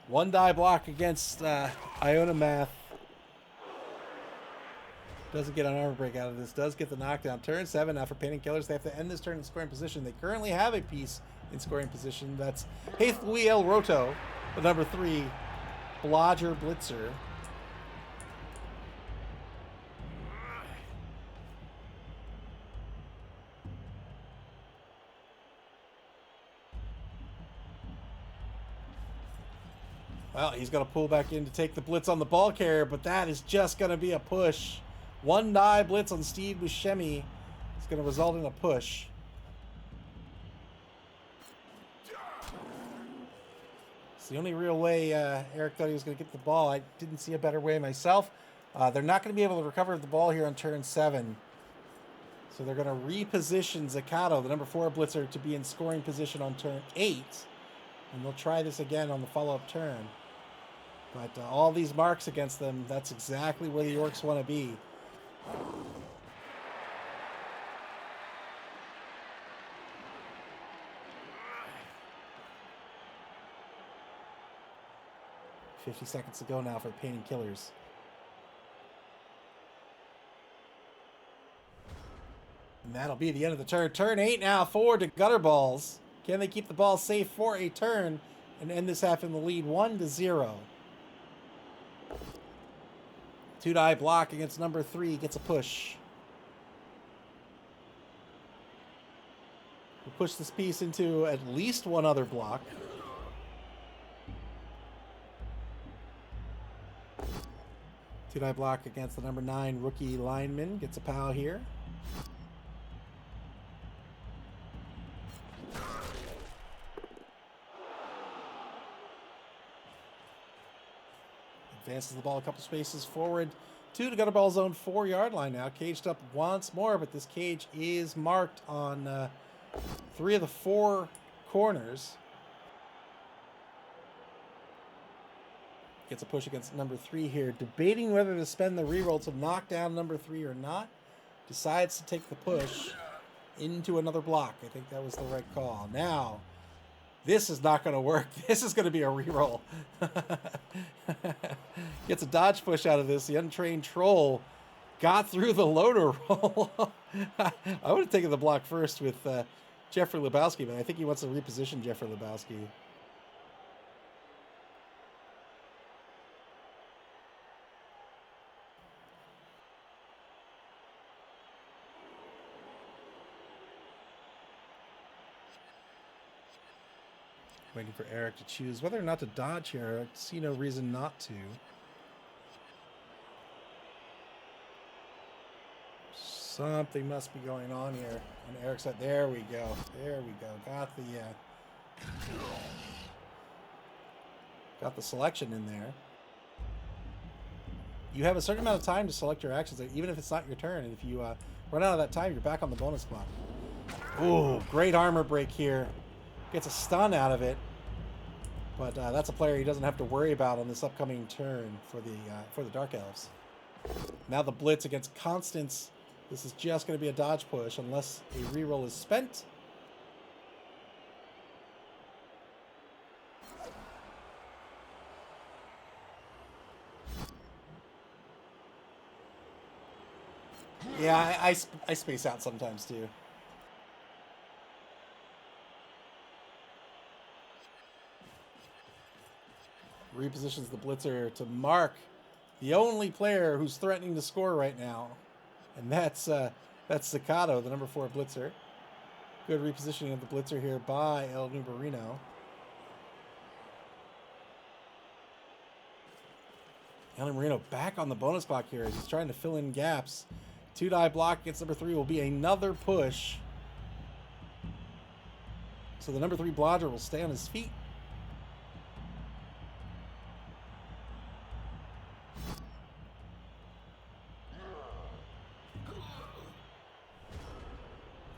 S1: One die block against Iona Math. Doesn't get an armor break out of this. Does get the knockdown. Turn 7 now for Pain and Killers. They have to end this turn in scoring position. They currently have a piece in scoring position. That's Hey Flui El Roto, the number 3 Blodger blitzer. Well, he's going to pull back in to take the blitz on the ball carrier, but that is just going to be a push. One die blitz on Steve Buscemi is going to result in a push. It's the only real way Eric thought he was going to get the ball. I didn't see a better way myself. They're not going to be able to recover the ball here on turn 7. So they're going to reposition Zakato, the number 4 blitzer, to be in scoring position on turn 8. And they'll try this again on the follow-up turn. But all these marks against them, that's exactly where the Orcs want to be. $50 seconds to go now for Painting Killers. And that'll be the end of the turn. Turn 8 now forward to Gutterballz. Can they keep the ball safe for a turn and end this half in the lead 1-0? 2-die block against number 3 gets a push. We'll push this piece into at least one other block. Two-die block against the number 9 rookie lineman. Gets a POW here. Advances the ball a couple spaces forward to the Gutterballz own 4-yard line now. Caged up once more, but this cage is marked on 3 of the 4 corners. Gets a push against number 3 here. Debating whether to spend the reroll to knock down number 3 or not. Decides to take the push into another block. I think that was the right call. Now, this is not going to work. This is going to be a reroll. Gets a dodge push out of this. The untrained troll got through the loader roll. I would have taken the block first with Jeffrey Lebowski, but I think he wants to reposition Jeffrey Lebowski. Waiting for Eric to choose whether or not to dodge here. I see no reason not to. Something must be going on here. And Eric said, there we go. There we go. Got the selection in there. You have a certain amount of time to select your actions, even if it's not your turn. And if you run out of that time, you're back on the bonus clock. Ooh, great armor break here. Gets a stun out of it, but that's a player he doesn't have to worry about on this upcoming turn for the Dark Elves. Now the blitz against Constance. This is just going to be a dodge push unless a reroll is spent. Yeah, I space out sometimes too. Repositions the blitzer to mark the only player who's threatening to score right now, and that's Zakato, the number 4 blitzer. Good repositioning of the blitzer here by El Nubarino. El Nubarino back on the bonus clock here as he's trying to fill in gaps. 2-die block against number 3 will be another push. So the number 3 blodger will stay on his feet.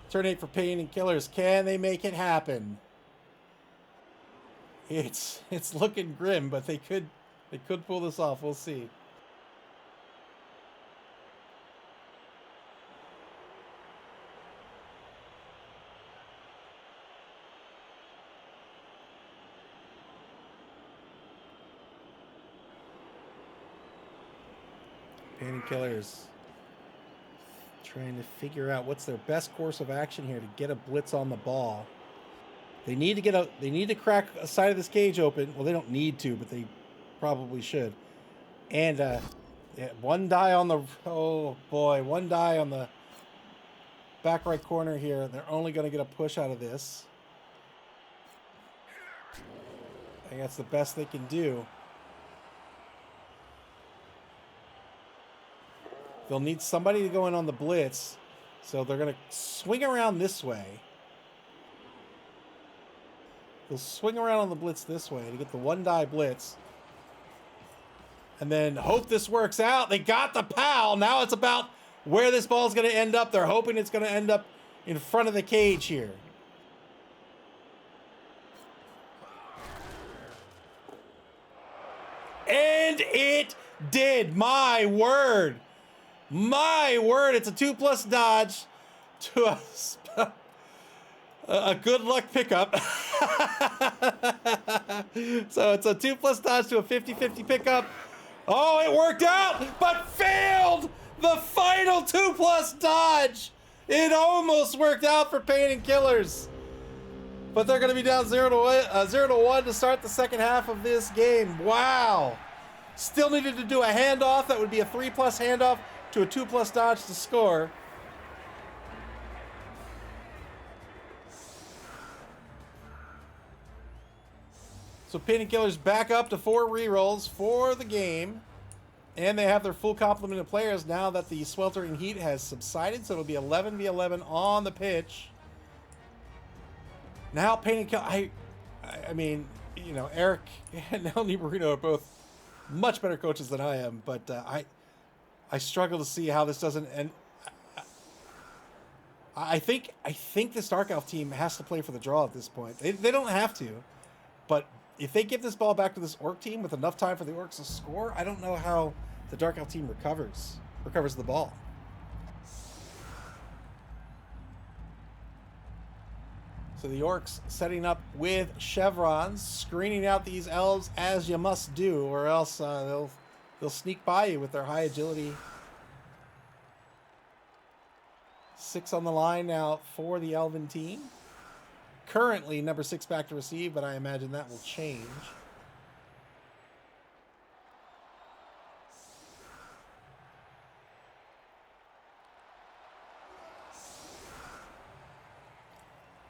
S1: Turn 8 for Painting Killers. Can they make it happen? It's looking grim, but they could pull this off. We'll see. Painting Killers trying to figure out what's their best course of action here to get a blitz on the ball. They need to crack a side of this cage open. Well, they don't need to, but they probably should. And one die on the one die on the back right corner here. They're only going to get a push out of this. I think that's the best they can do. They'll need somebody to go in on the blitz. So they're going to swing around this way. They'll swing around on the blitz this way to get the one die blitz. And then hope this works out. They got the POW. Now it's about where this ball is going to end up. They're hoping it's going to end up in front of the cage here. And it did. My word. My word. It's a 2+ dodge to a good luck pickup. So it's a 2+ dodge to a 50-50 pickup. Oh, it worked out, but failed the final 2+ dodge. It almost worked out for Pain and Killers. But they're going to be down 0-1 to start the second half of this game. Wow. Still needed to do a handoff. That would be a 3+ handoff to a 2+ dodge to score. So Pain and Killers back up to 4 rerolls for the game. And they have their full complement of players now that the sweltering heat has subsided. So it'll be 11v11 on the pitch. Now Pain and Killers, I mean, you know, Eric and El Nibarino are both much better coaches than I am. But I struggle to see how this doesn't end. I think this Dark Elf team has to play for the draw at this point. They don't have to. But if they give this ball back to this Orc team with enough time for the Orcs to score, I don't know how the Dark Elf team recovers the ball. So the Orcs setting up with chevrons, screening out these elves as you must do, or else they'll sneak by you with their high agility. 6 on the line now for the Elven team. Currently number 6 back to receive, but I imagine that will change.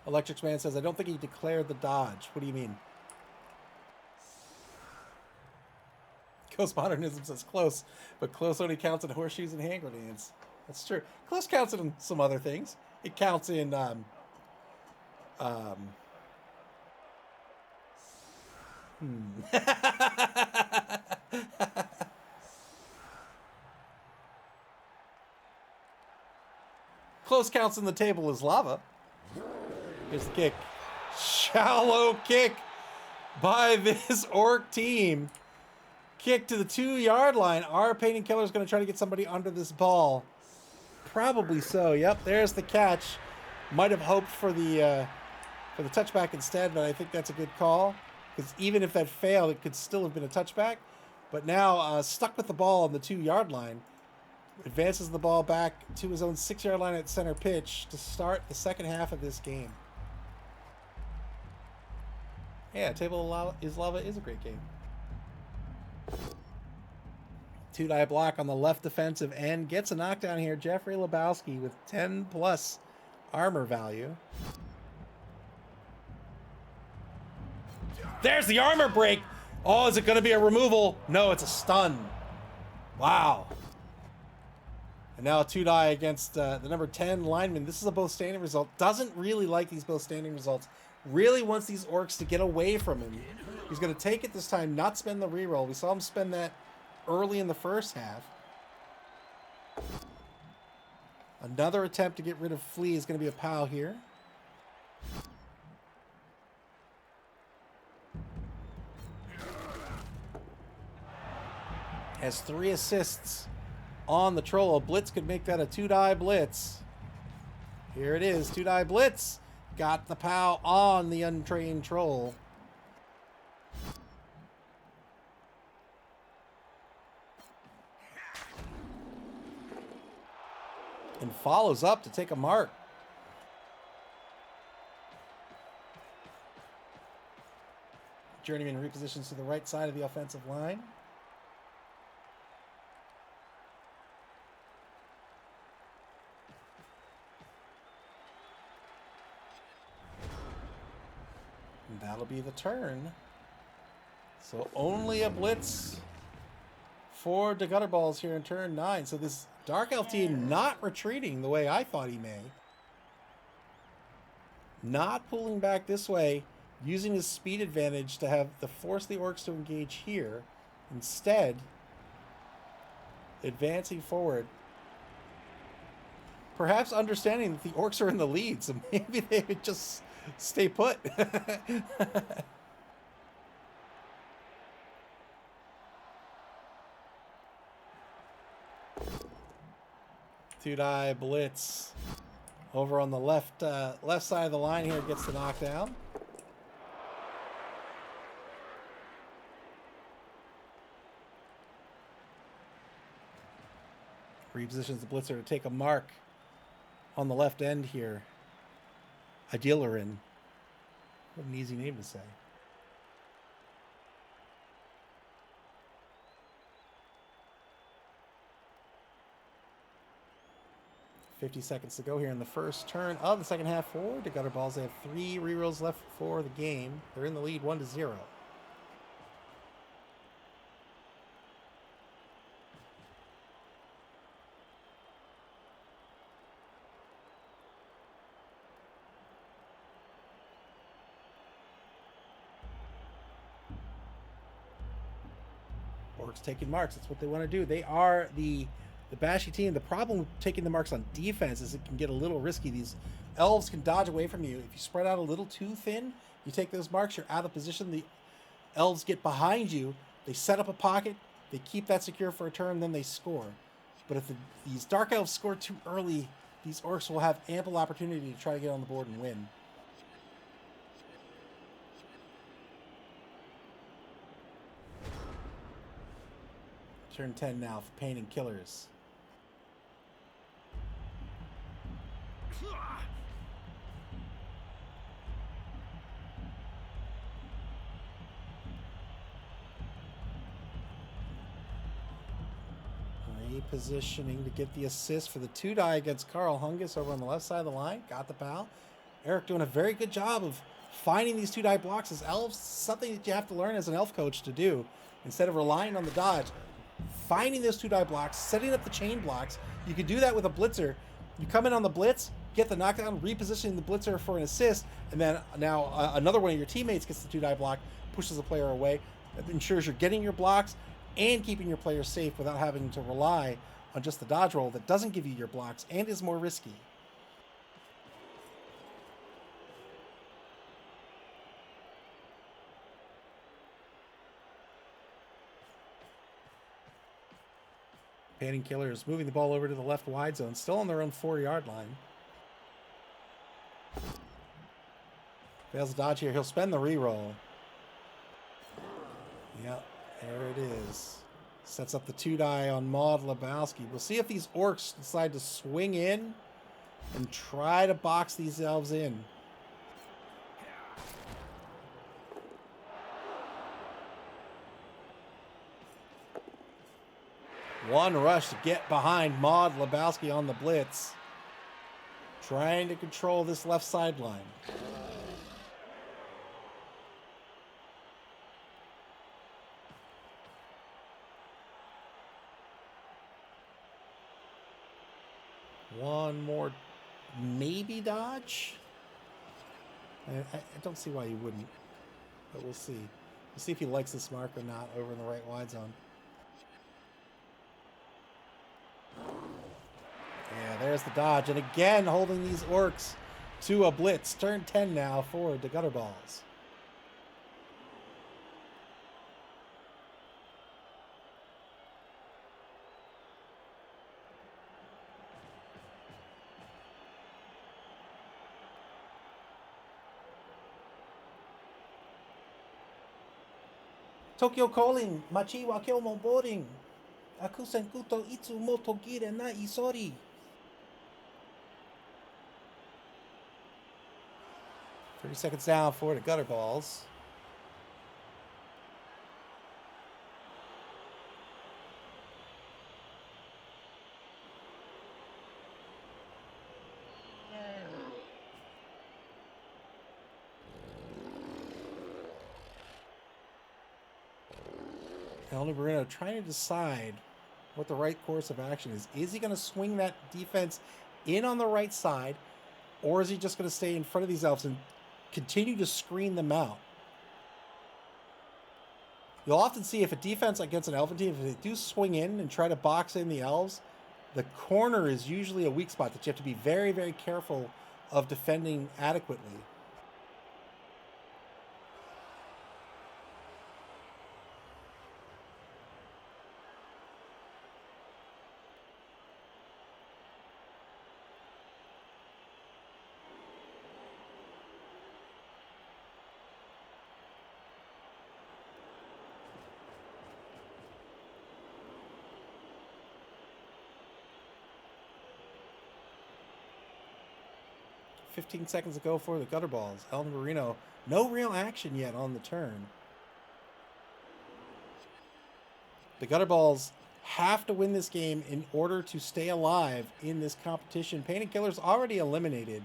S1: Electric Man says, I don't think he declared the dodge. What do you mean? Ghost Modernism says close, but close only counts in horseshoes and hand grenades. That's true. Close counts in some other things. It counts in Close counts in the table is lava. Here's the kick. Shallow kick by this Orc team. Kick to the 2-yard line. Are Pain and Killers going to try to get somebody under this ball? Probably so. Yep, there's the catch. Might have hoped for the touchback instead, but I think that's a good call. Because even if that failed, it could still have been a touchback. But now, stuck with the ball on the 2-yard line. Advances the ball back to his own 6-yard line at center pitch to start the second half of this game. Yeah, Table is Lava is a great game. 2-die block on the left defensive end. Gets a knockdown here. Jeffrey Lebowski with 10+ armor value. There's the armor break. Oh, is it going to be a removal? No, it's a stun. Wow. And now a 2-die against the number 10 lineman. This is a both standing result. Doesn't really like these both standing results. Really wants these Orcs to get away from him. He's going to take it this time, not spend the reroll. We saw him spend that early in the first half. Another attempt to get rid of Flea is going to be a POW here. Has 3 assists on the troll. A blitz could make that a 2-die blitz. Here it is, 2-die blitz. Got the POW on the untrained troll. And follows up to take a mark. Journeyman repositions to the right side of the offensive line. And that'll be the turn. So only a blitz for the Gutterballz here in turn 9. So this Dark Elf team not retreating the way I thought he may. Not pulling back this way, using his speed advantage to force the orcs to engage here. Instead, advancing forward. Perhaps understanding that the orcs are in the lead, so maybe they would just stay put. Two-die blitz. Over on the left side of the line here, gets the knockdown. Repositions the blitzer to take a mark on the left end here. Idealerin. What an easy name to say. $50 seconds to go here in the first turn of the second half forward. The Gutterballz, they have 3 rerolls left for the game. They're in the lead 1-0. Orcs taking marks. That's what they want to do. They are the Bashy team. The problem with taking the marks on defense is it can get a little risky. These elves can dodge away from you. If you spread out a little too thin, you take those marks, you're out of position. The elves get behind you. They set up a pocket. They keep that secure for a turn, then they score. But if these dark elves score too early, these orcs will have ample opportunity to try to get on the board and win. Turn 10 now for Pain and Killers. Repositioning to get the assist for the 2-die against Carl Hungus over on the left side of the line. Got the pal. Eric doing a very good job of finding these 2-die blocks as elves. Something that you have to learn as an elf coach to do. Instead of relying on the dodge, finding those 2-die blocks, setting up the chain blocks. You could do that with a blitzer. You come in on the blitz, get the knockdown, repositioning the blitzer for an assist, and then now another one of your teammates gets the 2-die block, pushes the player away. That ensures you're getting your blocks and keeping your players safe without having to rely on just the dodge roll that doesn't give you your blocks and is more risky. Painting Killers moving the ball over to the left wide zone, still on their own 4-yard line. Fails the dodge here. He'll spend the reroll. Yep, there it is. Sets up the 2-die on Maud Lebowski. We'll see if these orcs decide to swing in and try to box these elves in. One rush to get behind Maud Lebowski on the blitz. Trying to control this left sideline. One more maybe dodge. I don't see why you wouldn't, but we'll see. We'll see if he likes this mark or not over in the right wide zone. Yeah, there's the dodge. And again, holding these orcs to a blitz. Turn 10 now for the Gutterballz. Tokyo calling, machi wa kyo mo boring. Aku senkuto itsu mo togire na isori. Thirty seconds down for the Gutterballz. Elder Bruno trying to decide what the right course of action is. Is he going to swing that defense in on the right side, or is he just going to stay in front of these elves and continue to screen them out? You'll often see if a defense against an elven team, if they do swing in and try to box in the elves, the corner is usually a weak spot that you have to be very, very careful of defending adequately. $15 seconds to go for the Gutterballz. El Marino, no real action yet on the turn. The Gutterballz have to win this game in order to stay alive in this competition. Pain and Killer's already eliminated,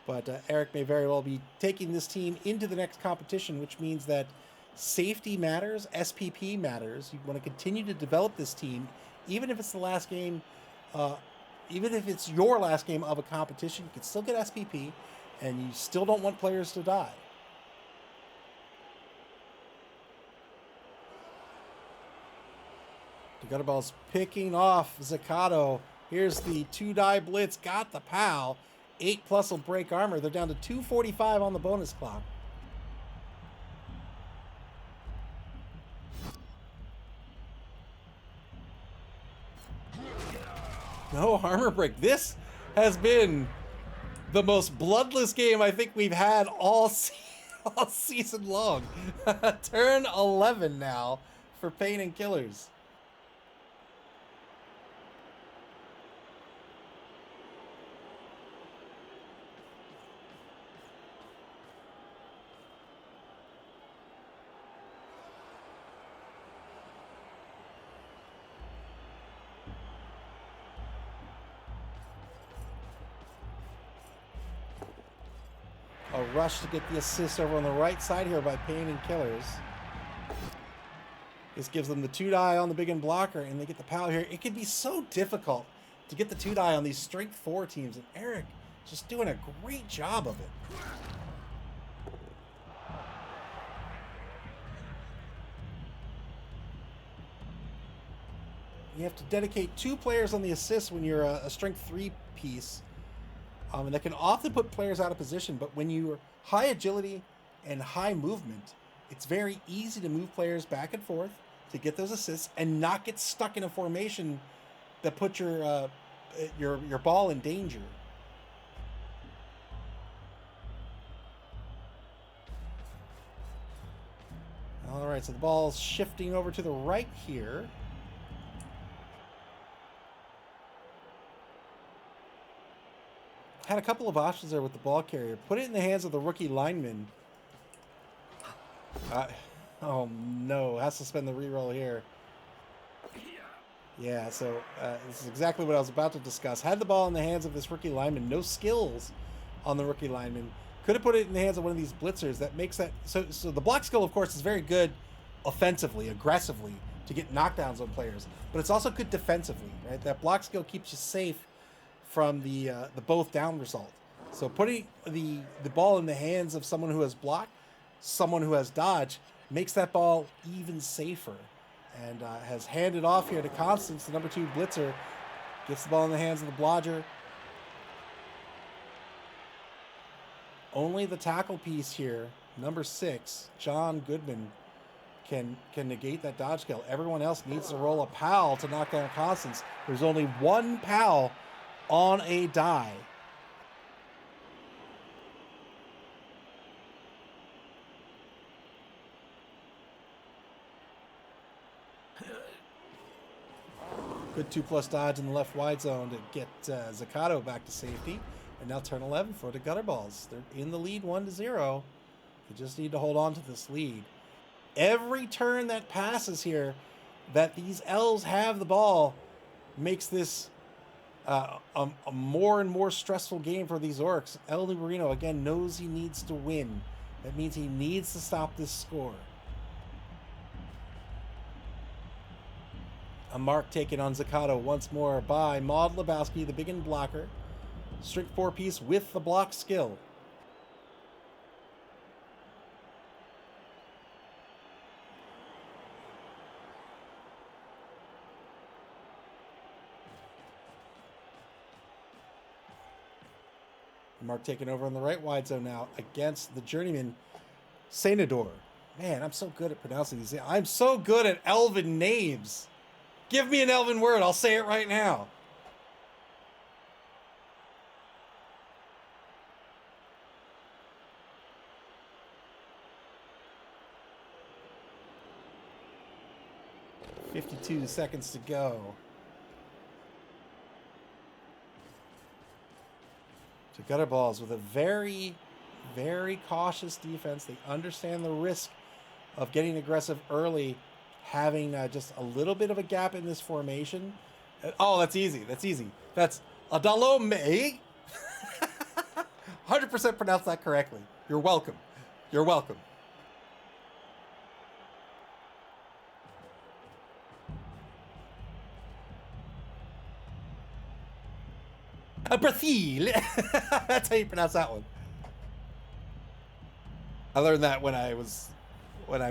S1: but Eric may very well be taking this team into the next competition, which means that safety matters, SPP matters. You want to continue to develop this team, even if it's the last game. Even if it's your last game of a competition, you can still get SPP, and you still don't want players to die. The Gutterballz picking off Zaccato. Here's the 2-die blitz. Got the POW. 8+ will break armor. They're down to 2:45 on the bonus clock. No armor break. This has been the most bloodless game I think we've had all season long. Turn 11 now for Pain and Killers. A rush to get the assist over on the right side here by Pain and Killers. This gives them the 2-die on the big end blocker, and they get the POW here. It can be so difficult to get the 2-die on these strength 4 teams, and Eric just doing a great job of it. You have to dedicate 2 players on the assist when you're a strength 3 piece. And that can often put players out of position, but when you're high agility and high movement, it's very easy to move players back and forth to get those assists and not get stuck in a formation that puts your ball in danger. All right, so the ball's shifting over to the right here. Had a couple of options there with the ball carrier. Put it in the hands of the rookie lineman. Oh no, has to spend the reroll here. Yeah, so this is exactly what I was about to discuss. Had the ball in the hands of this rookie lineman, no skills on the rookie lineman. Could have put it in the hands of one of these blitzers. That makes that so the block skill, of course, is very good offensively, aggressively, to get knockdowns on players, but it's also good defensively, right? That block skill keeps you safe from the both down result. So putting the ball in the hands of someone who has blocked, someone who has dodge, makes that ball even safer. And has handed off here to Constance, the number 2 blitzer. Gets the ball in the hands of the blodger. Only the tackle piece here, number 6, John Goodman, can negate that dodge skill. Everyone else needs to roll a POW to knock down Constance. There's only 1 POW on a die. Good 2+ dodge in the left wide zone to get Zaccato back to safety. And now turn 11 for the Gutterballz. They're in the lead 1-0. They just need to hold on to this lead. Every turn that passes here that these L's have the ball makes this a more and more stressful game for these Orcs. El Marino, again, knows he needs to win. That means he needs to stop this score. A mark taken on Zakato once more by Maud Lebowski, the big end blocker. Strict 4-piece with the block skill. Mark taking over on the right wide zone now against the journeyman Senador. Man, I'm so good at pronouncing these. I'm so good at elven names. Give me an elven word. I'll say it right now. "52 seconds to go." To Gutterballz with a very, very cautious defense. They understand the risk of getting aggressive early, having just a little bit of a gap in this formation. Oh, that's easy. That's easy. That's Adalome. 100% pronounced that correctly. You're welcome. You're welcome. Brazil. That's how you pronounce that one. I learned that when I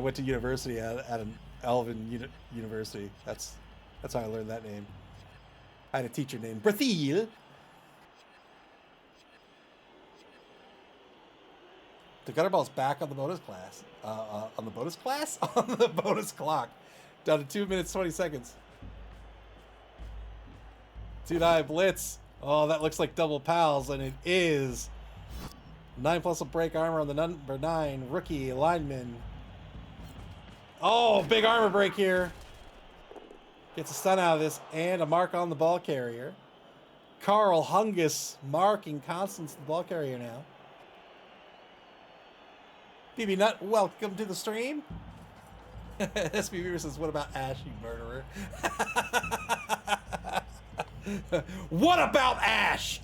S1: went to university at an elven university. That's how I learned that name. I had a teacher named Brazil. The Gutterballz back on the bonus class. On the bonus class? On the bonus clock. Down to 2 minutes, 20 seconds. 2-9 blitz. Oh, that looks like double pals, and it is. 9+ will break armor on the number 9 rookie lineman. Oh, big armor break here. Gets a stun out of this and a mark on the ball carrier. Carl Hungus marking Constance, the ball carrier now. BB Nut, welcome to the stream. SB Beaver says, "What about Ash, you murderer?" What about Ash?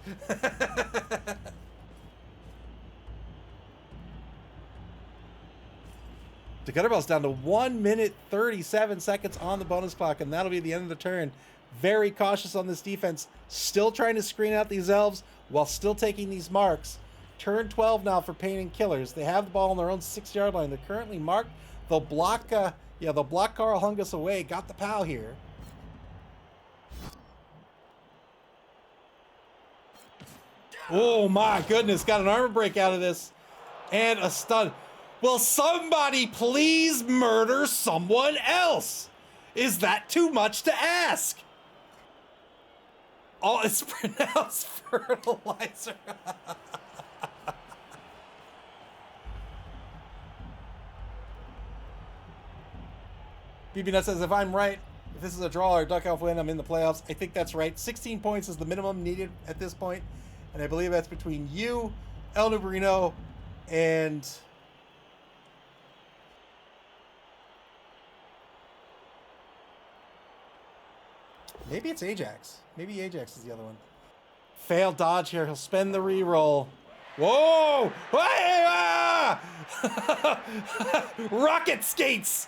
S1: The Gutterballz down to 1 minute 37 seconds on the bonus clock, and that'll be the end of the turn. Very cautious on this defense. Still trying to screen out these elves while still taking these marks. Turn 12 now for Pain and Killers. They have the ball on their own 6-yard line. They're currently marked. They'll block they'll block Carl Hungus away. Got the POW here. Oh my goodness, got an armor break out of this. And a stun. Will somebody please murder someone else? Is that too much to ask? Oh, it's pronounced fertilizer. BB Nut says, if I'm right, if this is a draw or a duck elf win, I'm in the playoffs. I think that's right. 16 points is the minimum needed at this point. And I believe that's between you, El Nubrino, and maybe it's Ajax. Maybe Ajax is the other one. Failed dodge here. He'll spend the reroll. Whoa! Hey, ah! Rocket skates!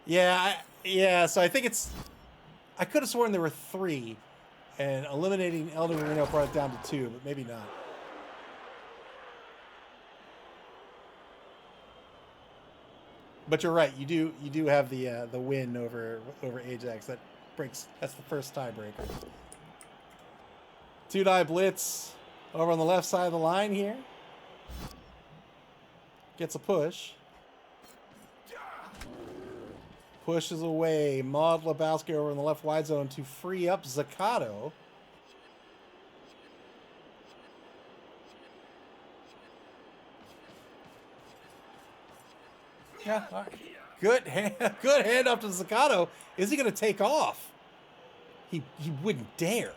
S1: Yeah, so I think it's... I could have sworn there were 3, and eliminating Elder Marino brought it down to 2, but maybe not. But you're right. You do have the win over Ajax. That's the first tiebreaker. 2-die blitz over on the left side of the line here. Gets a push. Pushes away Maud Lebowski over in the left wide zone to free up Zakato. Yeah, all right. Good handoff to Zakato. Is he going to take off? He wouldn't dare.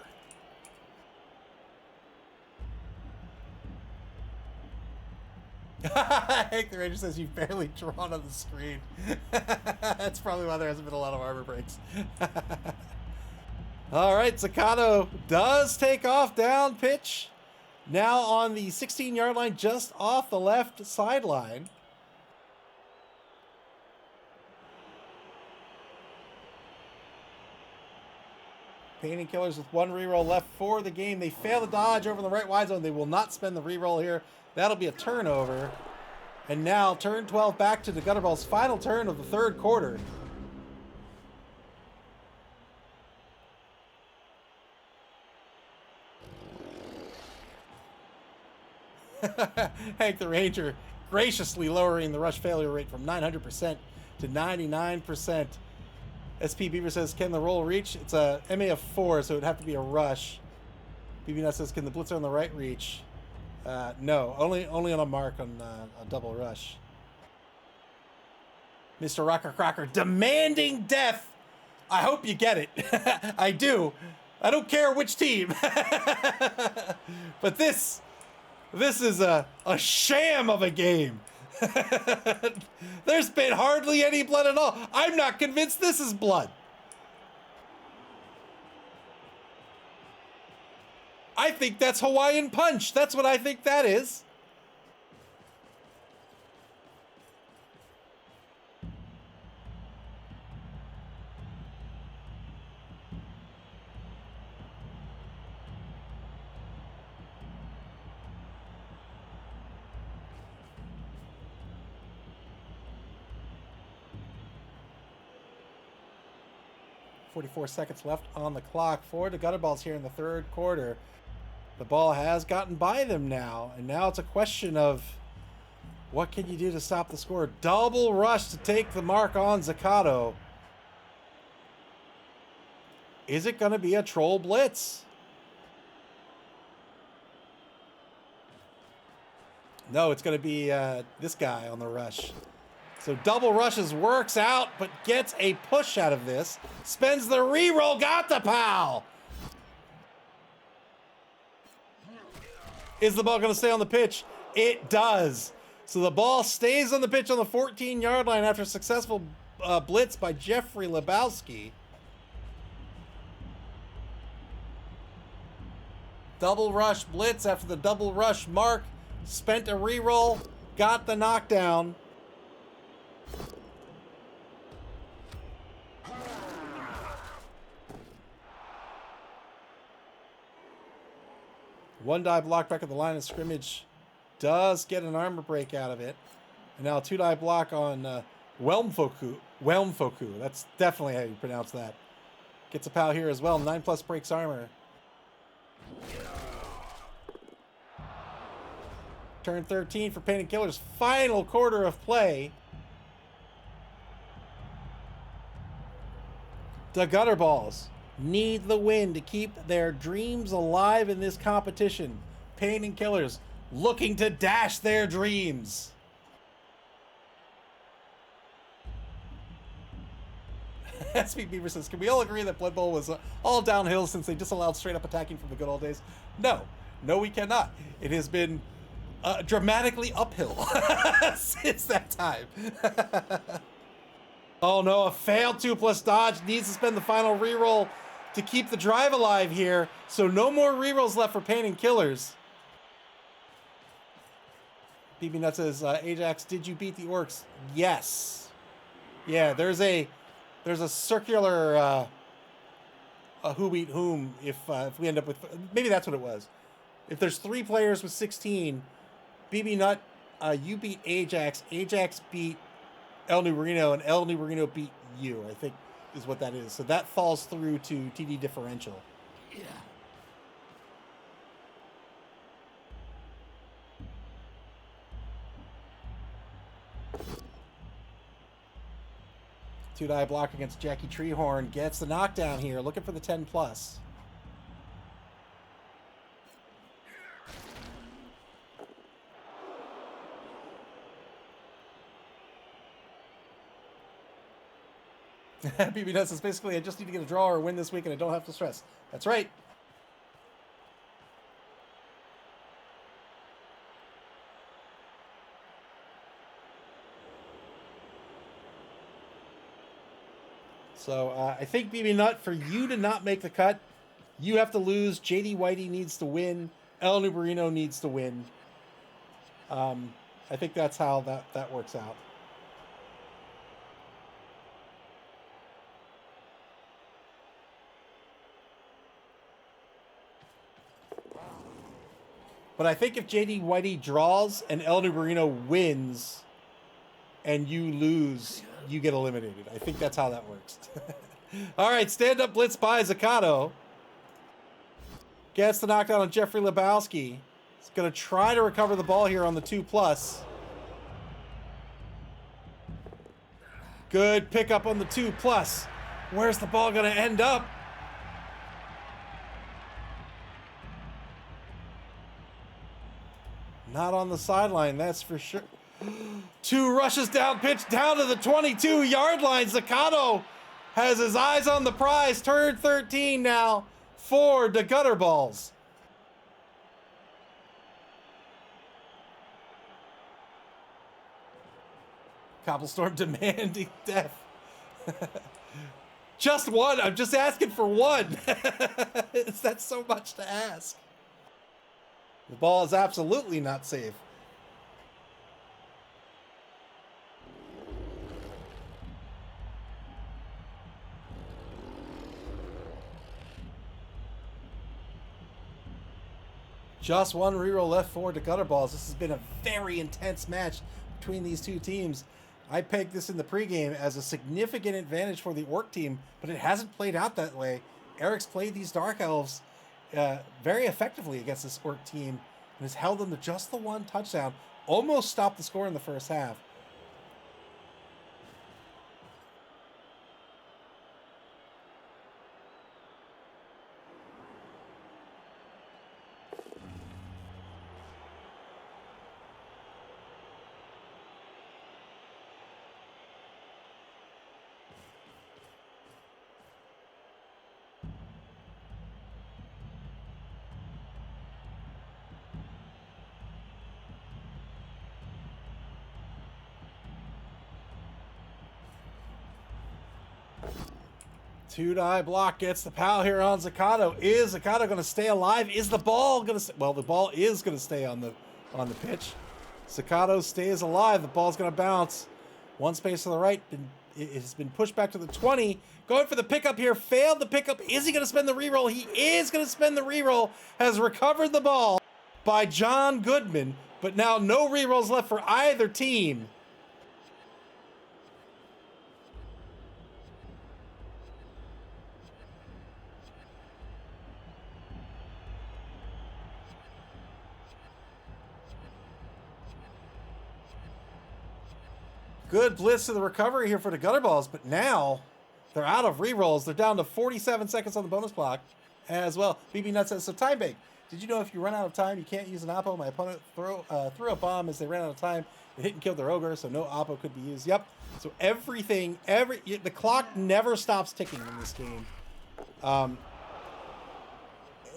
S1: Hank the Ranger says you've barely drawn on the screen. That's probably why there hasn't been a lot of armor breaks. All right, Zakato does take off down pitch. Now on the 16-yard line, just off the left sideline. Painting Killers with one reroll left for the game. They fail the dodge over the right wide zone. They will not spend the reroll here. That'll be a turnover. And now turn 12 back to the Gutterballz final turn of the third quarter. Hank the Ranger graciously lowering the rush failure rate from 900% to 99%. SP Beaver says, can the roll reach? It's a MA of 4, so it'd have to be a rush. BB Nut says, can the blitzer on the right reach? No, only on a mark on a double rush. Mr. Rocker Crocker demanding death. I hope you get it. I do. I don't care which team. But this is a sham of a game. There's been hardly any blood at all. I'm not convinced this is blood. I think that's Hawaiian Punch. That's what I think that is. .44 seconds left on the clock for the Gutterballz here in the third quarter. The ball has gotten by them now, and now it's a question of what can you do to stop the score? Double rush to take the mark on Zaccato. Is it going to be a troll blitz? No, it's going to be this guy on the rush. So double rushes, works out, but gets a push out of this. Spends the reroll, got the pal. Is the ball going to stay on the pitch? It does. So the ball stays on the pitch on the 14-yard line after a successful blitz by Jeffrey Lebowski. Double rush blitz after the double rush mark. Spent a reroll, got the knockdown. One die block back at the line of scrimmage does get an armor break out of it. And now a two die block on Welmfoku. Welmfoku. That's definitely how you pronounce that. Gets a pal here as well. 9+ breaks armor. Turn 13 for Painted Killers. Final quarter of play. The Gutterballz need the win to keep their dreams alive in this competition. Painted Killers looking to dash their dreams. SP Beaver says, can we all agree that Blood Bowl was all downhill since they disallowed straight up attacking from the good old days? No, we cannot. It has been dramatically uphill since that time. Oh no, a failed 2+ dodge. Needs to spend the final reroll to keep the drive alive here. So no more rerolls left for Painted Killers. BB Nut says, Ajax, did you beat the Orcs? Yes. Yeah, there's a circular who beat whom if we end up with, maybe that's what it was. If there's 3 players with 16, BB Nut, you beat Ajax. Ajax beat El Nubarino, and El Nubarino beat you, I think is what that is. So that falls through to TD differential. Yeah. Two die block against Jackie Treehorn. Gets the knockdown here. Looking for the 10+. BB Nuts says, basically, I just need to get a draw or win this week and I don't have to stress. That's right. So I think BB Nut, for you to not make the cut, you have to lose. JD Whitey needs to win. El Nubarino needs to win. I think that's how that works out. But I think if JD Whitey draws and El Nubarino wins and you lose, you get eliminated. I think that's how that works. All right, stand-up blitz by Zakato. Gets the knockdown on Jeffrey Lebowski. He's going to try to recover the ball here on the 2+. Good pickup on the 2+. Where's the ball going to end up? Not on the sideline, that's for sure. 2 rushes down, pitch down to the 22-yard line. Zakato has his eyes on the prize. Turn 13 now for the Gutterballz. Cobblestorm demanding death. Just one. I'm just asking for one. Is that so much to ask? The ball is absolutely not safe. Just one reroll left for the Gutterballz. This has been a very intense match between these two teams. I pegged this in the pregame as a significant advantage for the Orc team, but it hasn't played out that way. Eric's played these Dark Elves very effectively against this Orc team and has held them to just the one touchdown. Almost stopped the score in the first half. Two-die block gets the pal here on Zakato. Is Zakato going to stay alive? Is the ball going to... Well, the ball is going to stay on the pitch. Zakato stays alive. The ball's going to bounce. One space to the right. It has been pushed back to the 20. Going for the pickup here. Failed the pickup. Is he going to spend the reroll? He is going to spend the reroll. Has recovered the ball by John Goodman. But now no rerolls left for either team. Good blitz to the recovery here for the Gutterballz, but now they're out of rerolls. They're down to 47 seconds on the bonus clock as well. BB Nuts says, so time bank. Did you know if you run out of time, you can't use an oppo? My opponent threw a bomb as they ran out of time. It hit and killed their ogre, so no oppo could be used. Yep. So the clock never stops ticking in this game.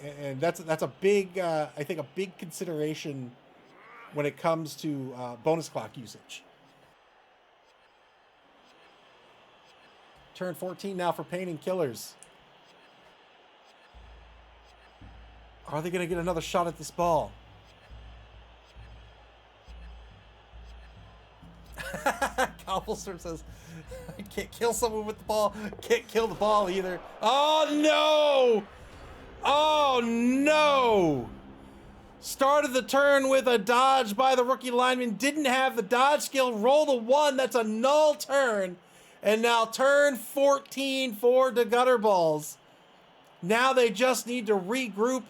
S1: And that's a big, I think a big consideration when it comes to bonus clock usage. Turn 14 now for Painting Killers. Are they going to get another shot at this ball? Cobblestorm says, I can't kill someone with the ball. Can't kill the ball either. Oh, no! Oh, no! Started the turn with a dodge by the rookie lineman. Didn't have the dodge skill. Roll the 1. That's a null turn. And now turn 14 for the Gutterballz. Now they just need to regroup,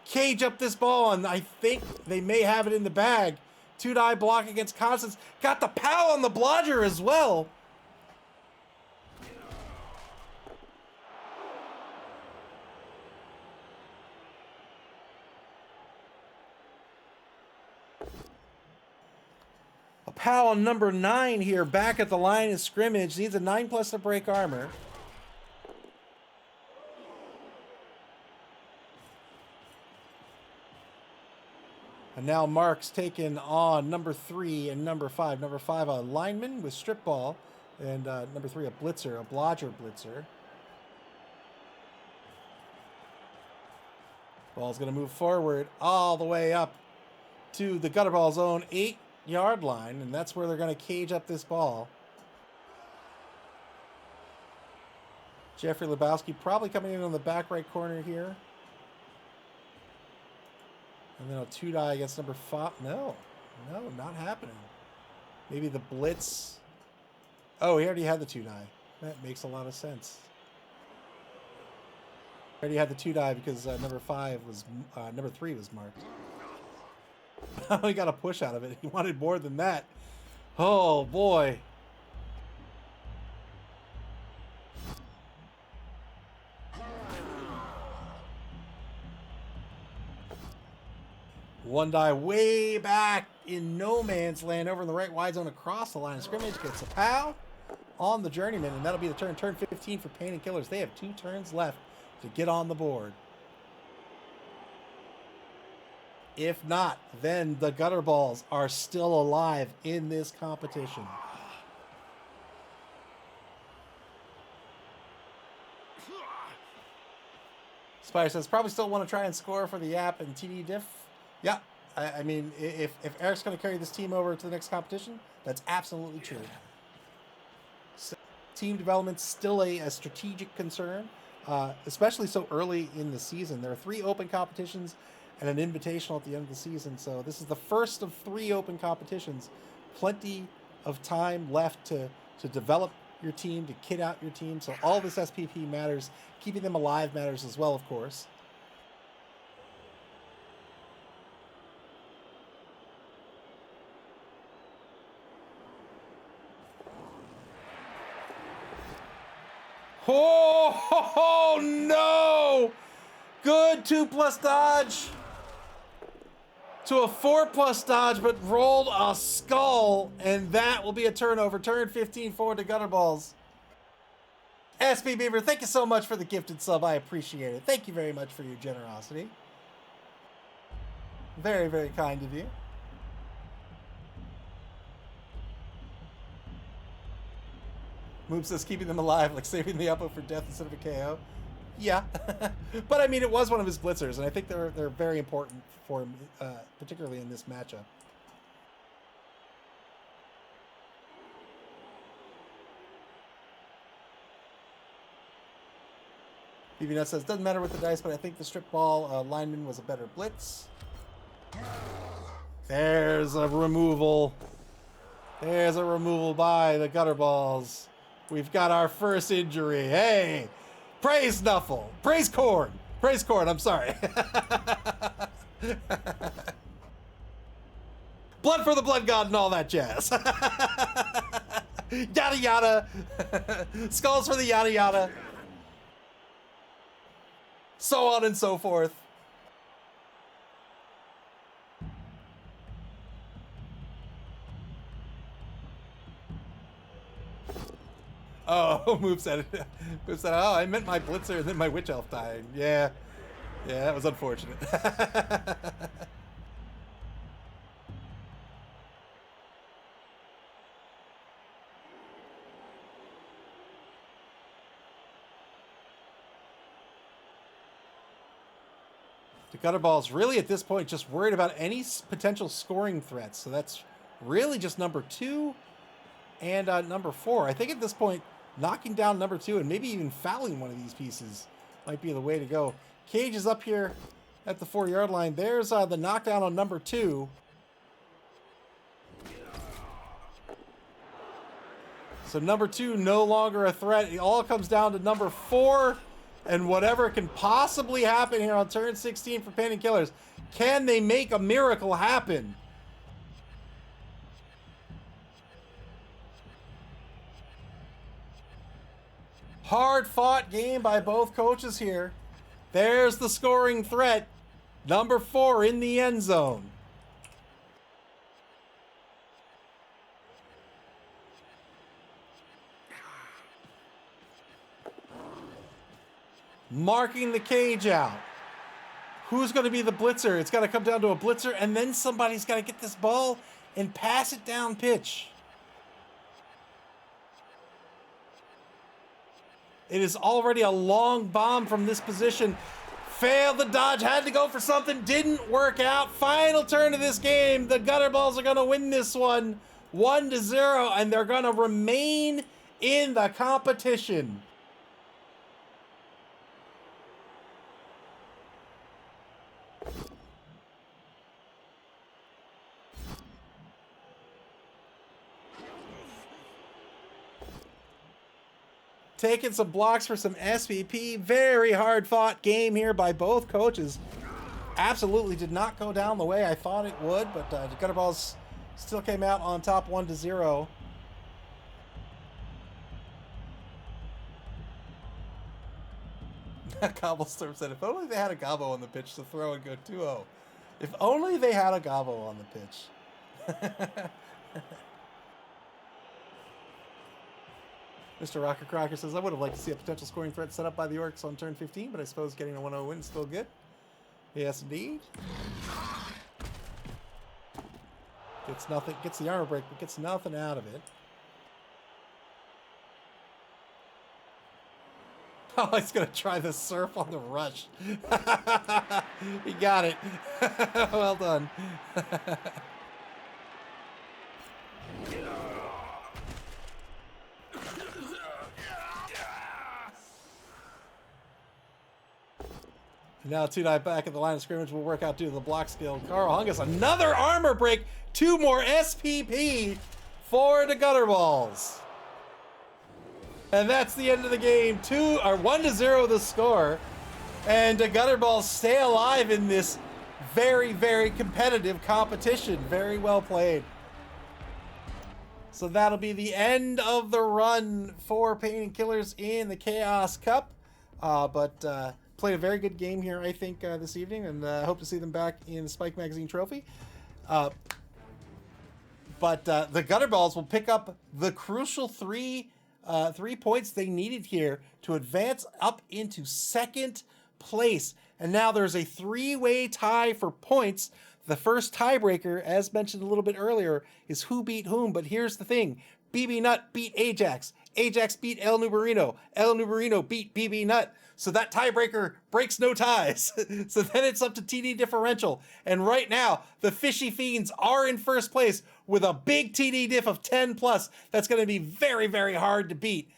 S1: cage up this ball, and I think they may have it in the bag. Two-die block against Constance. Got the pow on the blodger as well. Pow on number 9 here, back at the line of scrimmage. Needs a 9+ to break armor. And now Mark's taken on number 3 and number 5. Number 5, a lineman with strip ball. And number 3, a blitzer, a blodger blitzer. Ball's going to move forward all the way up to the Gutterballz own 8-yard line, and that's where they're going to cage up this ball. Jeffrey Lebowski probably coming in on the back right corner here. And then a 2-die against number 5. No, not happening. Maybe the blitz. Oh, he already had the 2-die. That makes a lot of sense. He already had the 2-die because number 3 was marked. He got a push out of it. He wanted more than that. Oh boy. One die way back in no man's land over in the right wide zone across the line of scrimmage. Gets a POW on the journeyman, and that'll be the turn. Turn 15 for Pain and Killers. They have 2 turns left to get on the board. If not, then the Gutterballz are still alive in this competition. Spider says, probably still want to try and score for the app and TD diff. Yeah, I mean, if Eric's going to carry this team over to the next competition, that's absolutely true. So, team development's still a strategic concern, especially so early in the season. There are 3 open competitions and an invitational at the end of the season. So this is the first of 3 open competitions. Plenty of time left to develop your team, to kit out your team. So all this SPP matters. Keeping them alive matters as well, of course. Oh, no! Good 2+ dodge to a 4+ dodge, but rolled a skull, and that will be a turnover. Turn 15 forward to Gutterballz. SB Beaver, thank you so much for the gifted sub. I appreciate it. Thank you very much for your generosity. Very, very kind of you. Moop says keeping them alive, like saving the Uppo for death instead of a KO. Yeah, but I mean, it was one of his blitzers, and I think they're very important for him, particularly in this matchup. BBNet says, doesn't matter with the dice, but I think the strip ball lineman was a better blitz. There's a removal. There's a removal by the Gutterballz. We've got our first injury. Hey! Praise Snuffle. Praise Corn. Praise Corn, I'm sorry. Blood for the Blood God and all that jazz. Yada yada. Skulls for the yada yada. So on and so forth. Oh, Move said, oh, I meant my blitzer and then my witch elf died. Yeah, that was unfortunate. The Gutterballz really at this point just worried about any potential scoring threats. So that's really just number 2 and number 4. I think at this point, knocking down number 2 and maybe even fouling one of these pieces might be the way to go. Cage is up here at the 4-yard line. There's the knockdown on number 2. So number 2 no longer a threat. It all comes down to number 4 and whatever can possibly happen here on turn 16 for Pain and Killers. Can they make a miracle happen? Hard-fought game by both coaches here. There's the scoring threat. Number 4 in the end zone. Marking the cage out. Who's going to be the blitzer? It's got to come down to a blitzer, and then somebody's got to get this ball and pass it down pitch. It is already a long bomb from this position. Failed the dodge, had to go for something, didn't work out. Final turn of this game. The Gutterballz are going to win this one 1-0, and they're going to remain in the competition. taking some blocks for some SVP. Very hard fought game here by both coaches. Absolutely did not go down the way I thought it would, but the Gutterballz still came out on top 1-0. Cobblestorm said, if only they had a Gobbo on the pitch to throw and go 2-0. If only they had a Gobbo on the pitch. Mr. Rocker Crocker says, I would have liked to see a potential scoring threat set up by the Orcs on turn 15, but I suppose getting a 1-0 win is still good. Yes, indeed. Gets nothing, gets the armor break, but gets nothing out of it. Oh, he's going to try the surf on the rush. He got it. Well done. Now 2-9 back at the line of scrimmage will work out due to the block skill. Carl Hungus, another armor break. 2 more SPP for the Gutterballz. And that's the end of the game. 1-0 the score. And the Gutterballz stay alive in this very, very competitive competition. Very well played. So that'll be the end of the run for Painting Killers in the Chaos Cup. But played a very good game here, I think, this evening. And I hope to see them back in the Spike Magazine Trophy. But the Gutterballz will pick up the crucial 3 points they needed here to advance up into second place. And now there's a 3-way tie for points. The first tiebreaker, as mentioned a little bit earlier, is who beat whom. But here's the thing. BB Nut beat Ajax. Ajax beat El Nubarino. El Nubarino beat BB Nut. So that tiebreaker breaks no ties. So then it's up to TD differential. And right now, the Fishy Fiends are in first place with a big TD diff of 10 plus. That's going to be very, very hard to beat.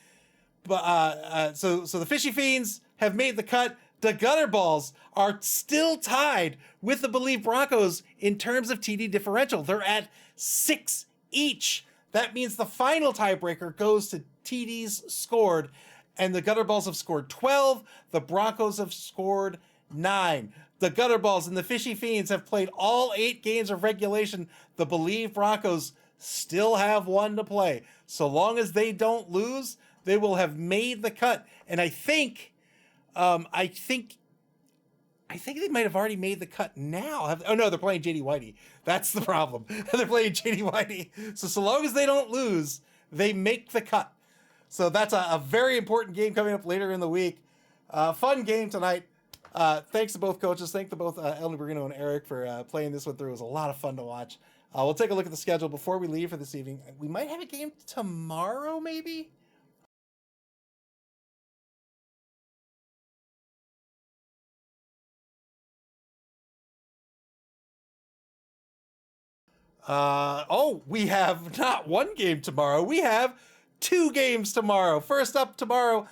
S1: But so the Fishy Fiends have made the cut. The Gutterballz are still tied with the Believe Broncos in terms of TD differential. They're at 6 each. That means the final tiebreaker goes to TDs scored. And the Gutterballz have scored 12. The Broncos have scored 9. The Gutterballz and the Fishy Fiends have played all 8 games of regulation. The Believe Broncos still have 1 to play. So long as they don't lose, they will have made the cut. And I think they might have already made the cut now. Oh no, they're playing JD Whitey. That's the problem. They're playing JD Whitey. So long as they don't lose, they make the cut. So that's a very important game coming up later in the week. Fun game tonight. Thanks to both coaches. Thank to both El Nubarino and Eric for playing this one through. It was a lot of fun to watch. We'll take a look at the schedule before we leave for this evening. We might have a game tomorrow, maybe? We have not 1 game tomorrow. We have 2 games tomorrow. First up tomorrow,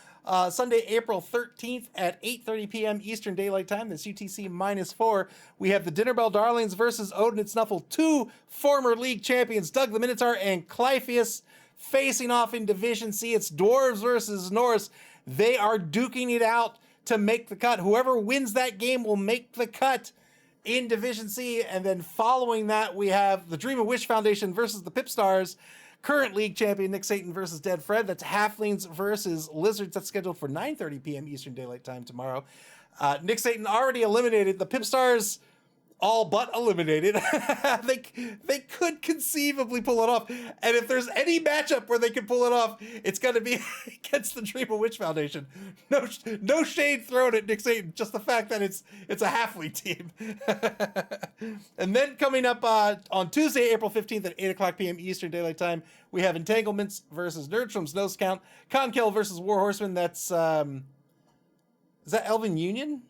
S1: Sunday, April 13th at 8:30 p.m. Eastern Daylight Time. That's UTC -4. We have the Dinner Bell Darlings versus Odin and Snuffle, 2 former league champions, Doug the Minotaur and Clypheus, facing off in Division C. It's Dwarves versus Norse. They are duking it out to make the cut. Whoever wins that game will make the cut in Division C. And then following that, we have the Dream and Wish Foundation versus the Pip Stars. Current league champion Nick Satan versus Dead Fred. That's Halflings versus Lizards. That's scheduled for 9:30 p.m. Eastern Daylight Time tomorrow. Nick Satan already eliminated. The Pip Stars all but eliminated. They could conceivably pull it off. And if there's any matchup where they can pull it off, it's going to be against the Dream of Witch Foundation. No shade thrown at Nick Satan, just the fact that it's a halfling team. And then coming up on Tuesday, April 15th at 8 o'clock p.m. Eastern Daylight Time, we have Entanglements versus Nerdstrom's Nose Count. Conkill versus War Horseman. That's, is that Elven Union?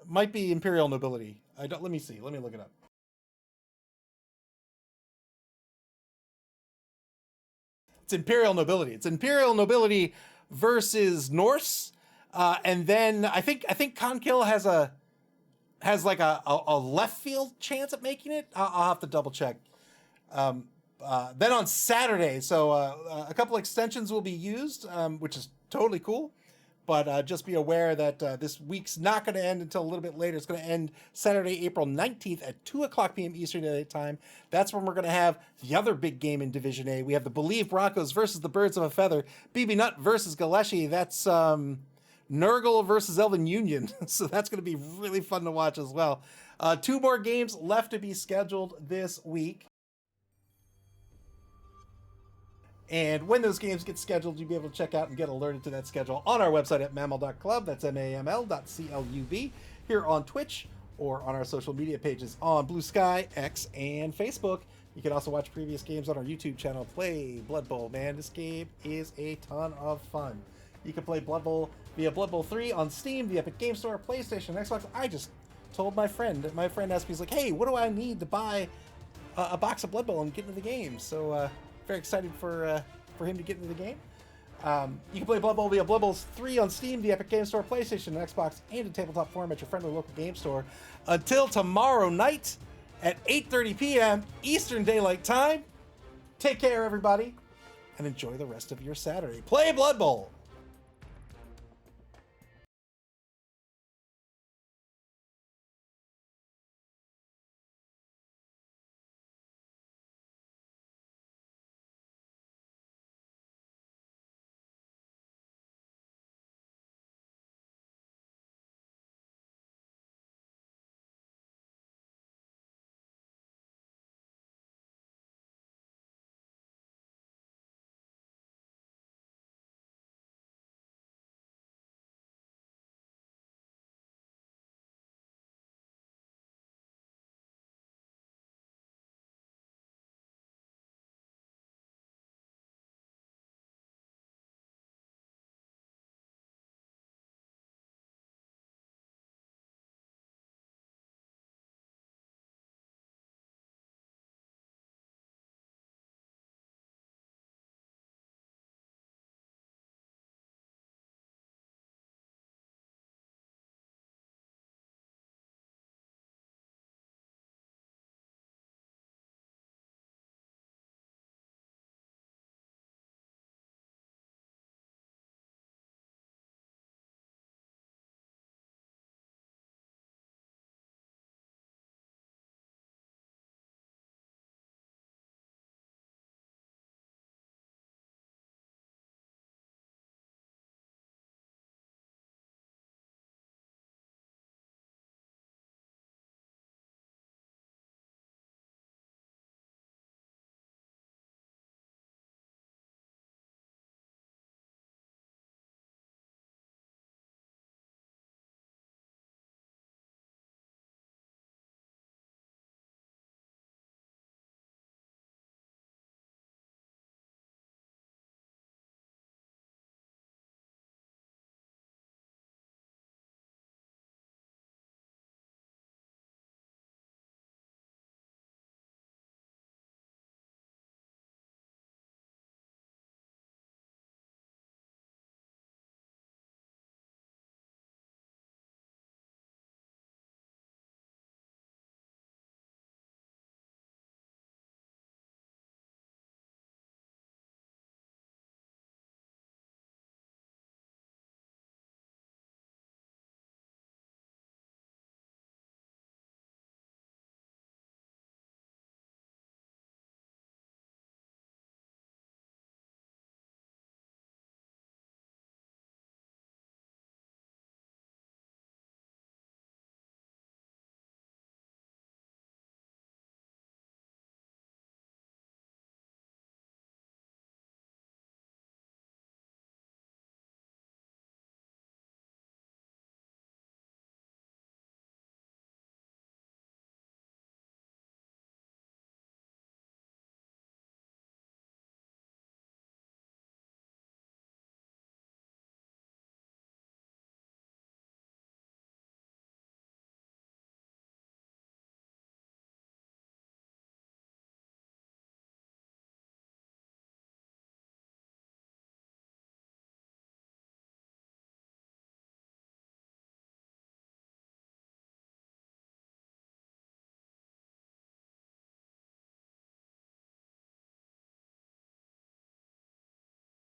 S1: Might be Imperial Nobility. Let me see. Let me look it up. It's Imperial Nobility. It's Imperial Nobility versus Norse. And then I think Conkill has like a left field chance at making it. I'll have to double check. Then on Saturday, so a couple extensions will be used, which is totally cool. But just be aware that this week's not going to end until a little bit later. It's going to end Saturday, April 19th at 2 o'clock p.m. Eastern Daylight Time. That's when we're going to have the other big game in Division A. We have the Believe Broncos versus the Birds of a Feather. BB Nut versus Galeshi. That's Nurgle versus Elven Union. So that's going to be really fun to watch as well. 2 more games left to be scheduled this week. And when those games get scheduled, you'll be able to check out and get alerted to that schedule on our website at maml.club. That's MAML.CLUB. Here on Twitch or on our social media pages on Blue Sky, X, and Facebook. You can also watch previous games on our YouTube channel. Play Blood Bowl, man. This game is a ton of fun. You can play Blood Bowl via Blood Bowl 3 on Steam, the Epic Game Store, PlayStation, Xbox. I just told my friend. My friend asked me, he's like, hey, what do I need to buy a box of Blood Bowl and get into the game? So, very excited for him to get into the game. You can play Blood Bowl via Blood Bowls 3 on Steam, the Epic Game Store, PlayStation, Xbox, and in tabletop form at your friendly local game store until tomorrow night at 8:30 p.m. Eastern Daylight Time. Take care, everybody, and enjoy the rest of your Saturday. Play Blood Bowl!